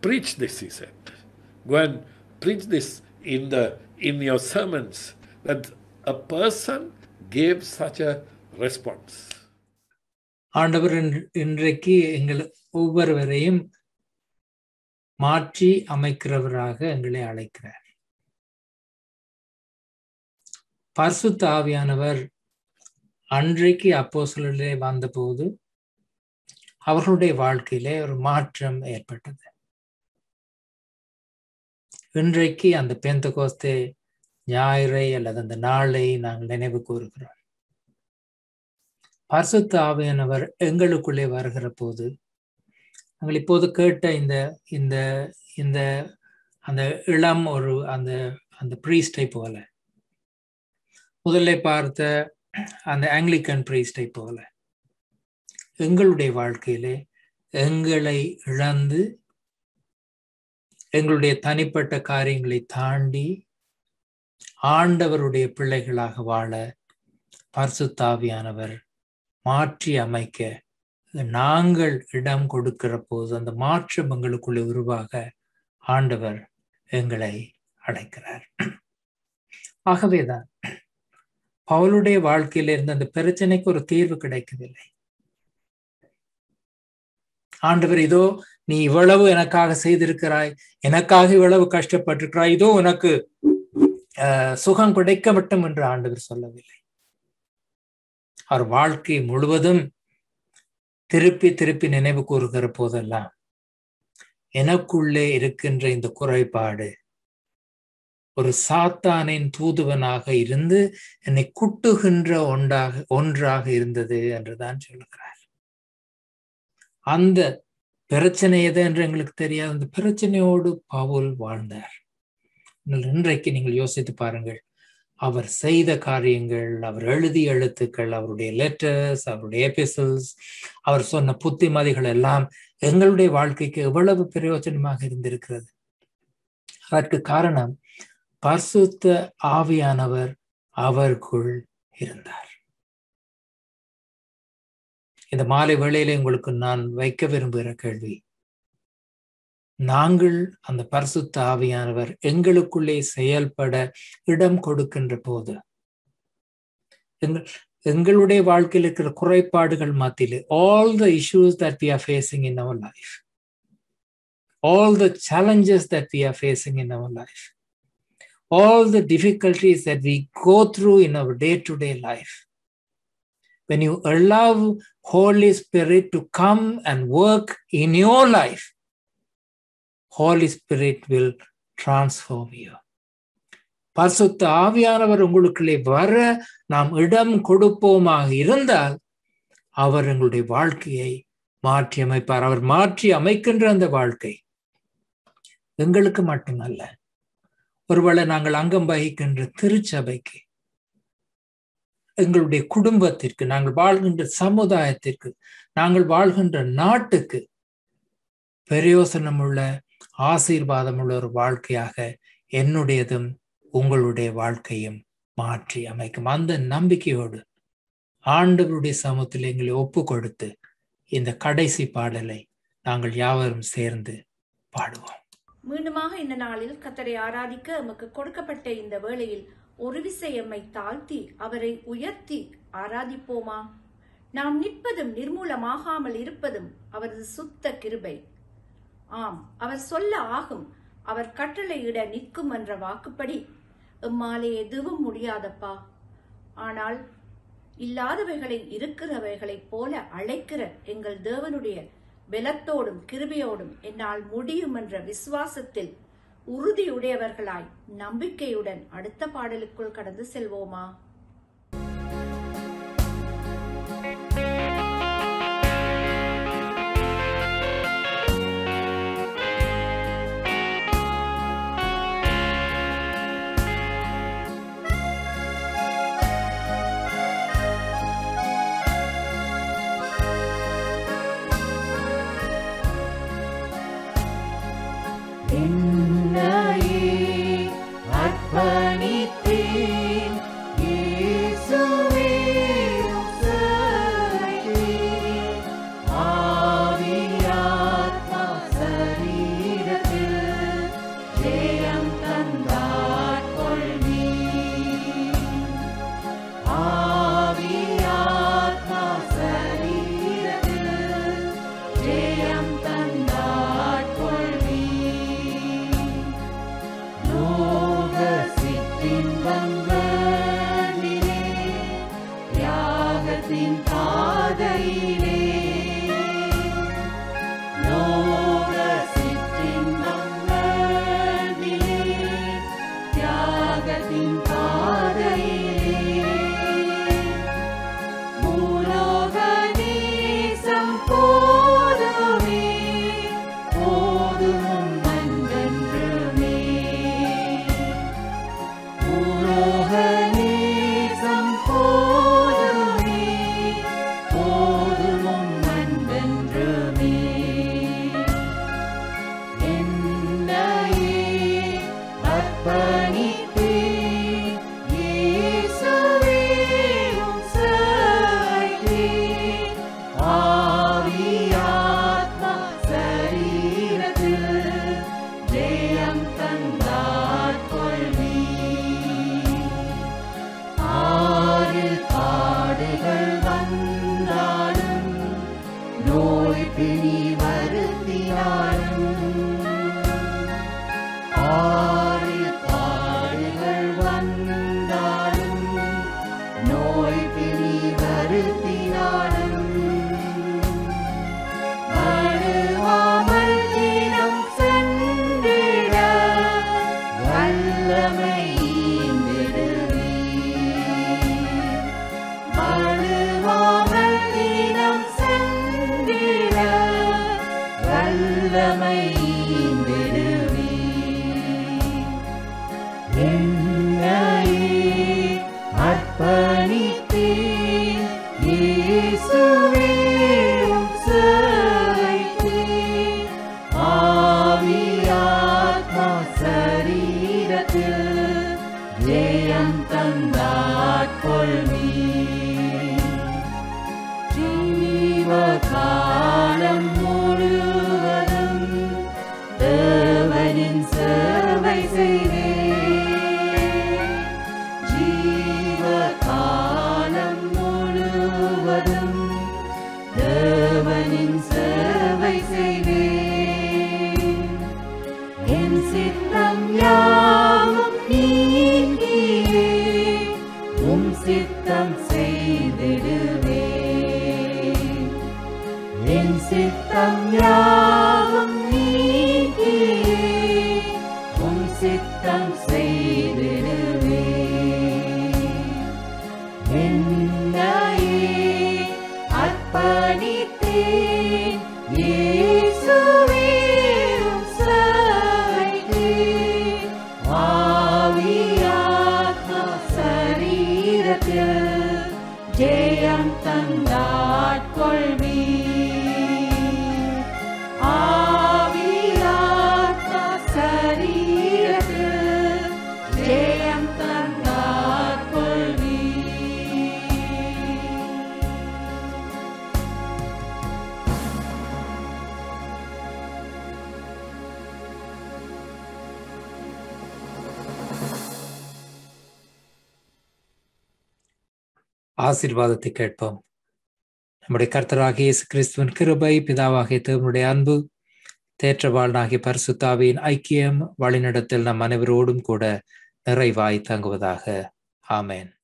preach this, he said. Go and preach this in your sermons, that a person gave such a response. ஆண்டவர் இன்றைக்கு எங்கள் ஒவ்வொருவரையும் மாற்றி அமைக்கிறவராக எங்களை அழைக்கிறார். பரிசுத்த ஆவியானவர் அன்றைக்கு அப்போஸ்தலர்களே வந்தபோது அவர்களுடைய வாழ்க்கையிலே ஒரு மாற்றம் ஏற்பட்டது. இன்றைக்கு அந்த பெந்தெகோஸ்தே ஞாயிறை அல்லது அந்த நாளை நாங்கள் நினைவு கூறுகிறோம். பரிசுத்த ஆவியானவர் எங்களுக்குள்ளே வருகிற போது நாங்கள் இப்போது கேட்ட இந்த அந்த இளம் ஒரு அந்த பிரீஸ்டை போல, முதல்ல பார்த்த அந்த ஆங்கிலிக்கன் பிரீஸ்டை போல எங்களுடைய வாழ்க்கையிலே எங்களை இழந்து எங்களுடைய தனிப்பட்ட காரியங்களை தாண்டி ஆண்டவருடைய பிள்ளைகளாக வாழ பரிசுத்த ஆவியானவர் மாற்றி அமைக்க நாங்கள் இடம் கொடுக்கிற போது அந்த மாற்றம் எங்களுக்குள்ளே உருவாக ஆண்டவர் எங்களை அழைக்கிறார். ஆகவேதான் பவுலுடைய வாழ்க்கையில இருந்து அந்த பிரச்சனைக்கு ஒரு தீர்வு கிடைக்கவில்லை. ஆண்டவர், இதோ நீ இவ்வளவு எனக்காக செய்திருக்கிறாய், எனக்காக இவ்வளவு கஷ்டப்பட்டிருக்கிறாய், இதோ உனக்கு சுகம் கிடைக்க மட்டும் என்று ஆண்டவர் சொல்லவில்லை. அவர் வாழ்க்கை முழுவதும் திருப்பி திருப்பி நினைவு கூறுகிற போதெல்லாம் எனக்குள்ளே இருக்கின்ற இந்த குறைபாடு ஒரு சாத்தானின் தூதுவனாக இருந்து என்னை குட்டுகின்ற ஒன்றாக இருந்தது என்றுதான் சொல்லுகிறார். அந்த பிரச்சனை எது என்று எங்களுக்கு தெரியாது. அந்த பிரச்சனையோடு பவுல் வாழ்ந்தார். இன்றைக்கு நீங்கள் யோசித்து பாருங்கள், அவர் செய்த காரியங்கள், அவர் எழுதிய எழுத்துக்கள், அவருடைய லெட்டர்ஸ், அவருடைய எபிசல்ஸ், அவர் சொன்ன புத்திமதிகள் எல்லாம் எங்களுடைய வாழ்க்கைக்கு எவ்வளவு பிரயோஜனமாக இருந்திருக்கிறது. அதற்கு காரணம் பரிசுத்த ஆவியானவர் அவருக்குள் இருந்தார். இந்த மாலை வேளையில உங்களுக்கு நான் வைக்க விரும்புகிற கேள்வி, நாங்கள் அந்த பரிசுத்த ஆவியானவர் எங்களுக்குள்ளே செயல்பட இடம் கொடுக்கின்ற போது எங்களுடைய வாழ்க்கையில் இருக்கிற குறைபாடுகள் மத்தியிலே, all the issues that we are facing in our life, all the challenges that we are facing in our life, all the difficulties that we go through in our day-to-day life, when you allow Holy Spirit to come and work in your life, Holy Spirit will transform you. பரிசுத்த ஆவியானவர் உங்களுக்குள்ளே வர நாம் இடம் கொடுப்போமாக இருந்தால் அவர் எங்களுடைய வாழ்க்கையை மாற்றி அமைப்பார். அவர் மாற்றி அமைக்கின்ற அந்த வாழ்க்கை எங்களுக்கு மட்டுமல்ல, ஒருவேளை நாங்கள் அங்கம் வகிக்கின்ற திருச்சபைக்கு, எங்களுடைய குடும்பத்திற்கு, நாங்கள் வாழ்கின்ற சமுதாயத்திற்கு, நாங்கள் வாழ்கின்ற நாட்டுக்கு பிரயோசனமுள்ள ஆசீர்வாதமுள்ள ஒரு வாழ்க்கையாக என்னுடையதும் உங்களுடைய வாழ்க்கையும் மாற்றி அமைக்கும். அந்த நம்பிக்கையோடு ஆண்டவருடைய சமூகத்தில் எங்களை ஒப்பு கொடுத்து இந்த கடைசி பாடலை நாங்கள் யாவரும் சேர்ந்து பாடுவோம். மீண்டுமாக இந்த நாளில் கர்த்தரை ஆராதிக்க எமக்கு கொடுக்கப்பட்ட இந்த வேளையில் ஒரு விசை எம்மை தாழ்த்தி அவரை உயர்த்தி ஆராதிப்போமா? நாம் நிற்பதும் நிர்மூலமாகாமல் இருப்பதும் அவரது சுத்த கிருபை. ஆம், அவர் சொல்ல ஆகும், அவர் கட்டளையிட நிற்கும் என்ற வாக்குப்படி எம்மாலே எதுவும் முடியாதப்பா. ஆனால் இல்லாதவைகளை இருக்கிறவைகளைப் போல அழைக்கிற எங்கள் தேவனுடைய பலத்தோடும் கிருபையோடும் என்னால் முடியும் என்ற விசுவாசத்தில் உறுதியுடையவர்களாய் நம்பிக்கையுடன் அடுத்த பாடலுக்குள் கடந்து செல்வோமா? ஆசீர்வாதத்தை கேட்போம். நம்முடைய கர்த்தராகிய இயேசு கிறிஸ்துவின் கிருபை, பிதாவாகிய தேவனுடைய அன்பு, தேற்றவாளனாகிய பரிசுத்த ஆவியின் ஐக்கியம், வழிநடத்தல் நம் அனைவரோடும் கூட நிறைவாய் தங்குவதாக. ஆமென்.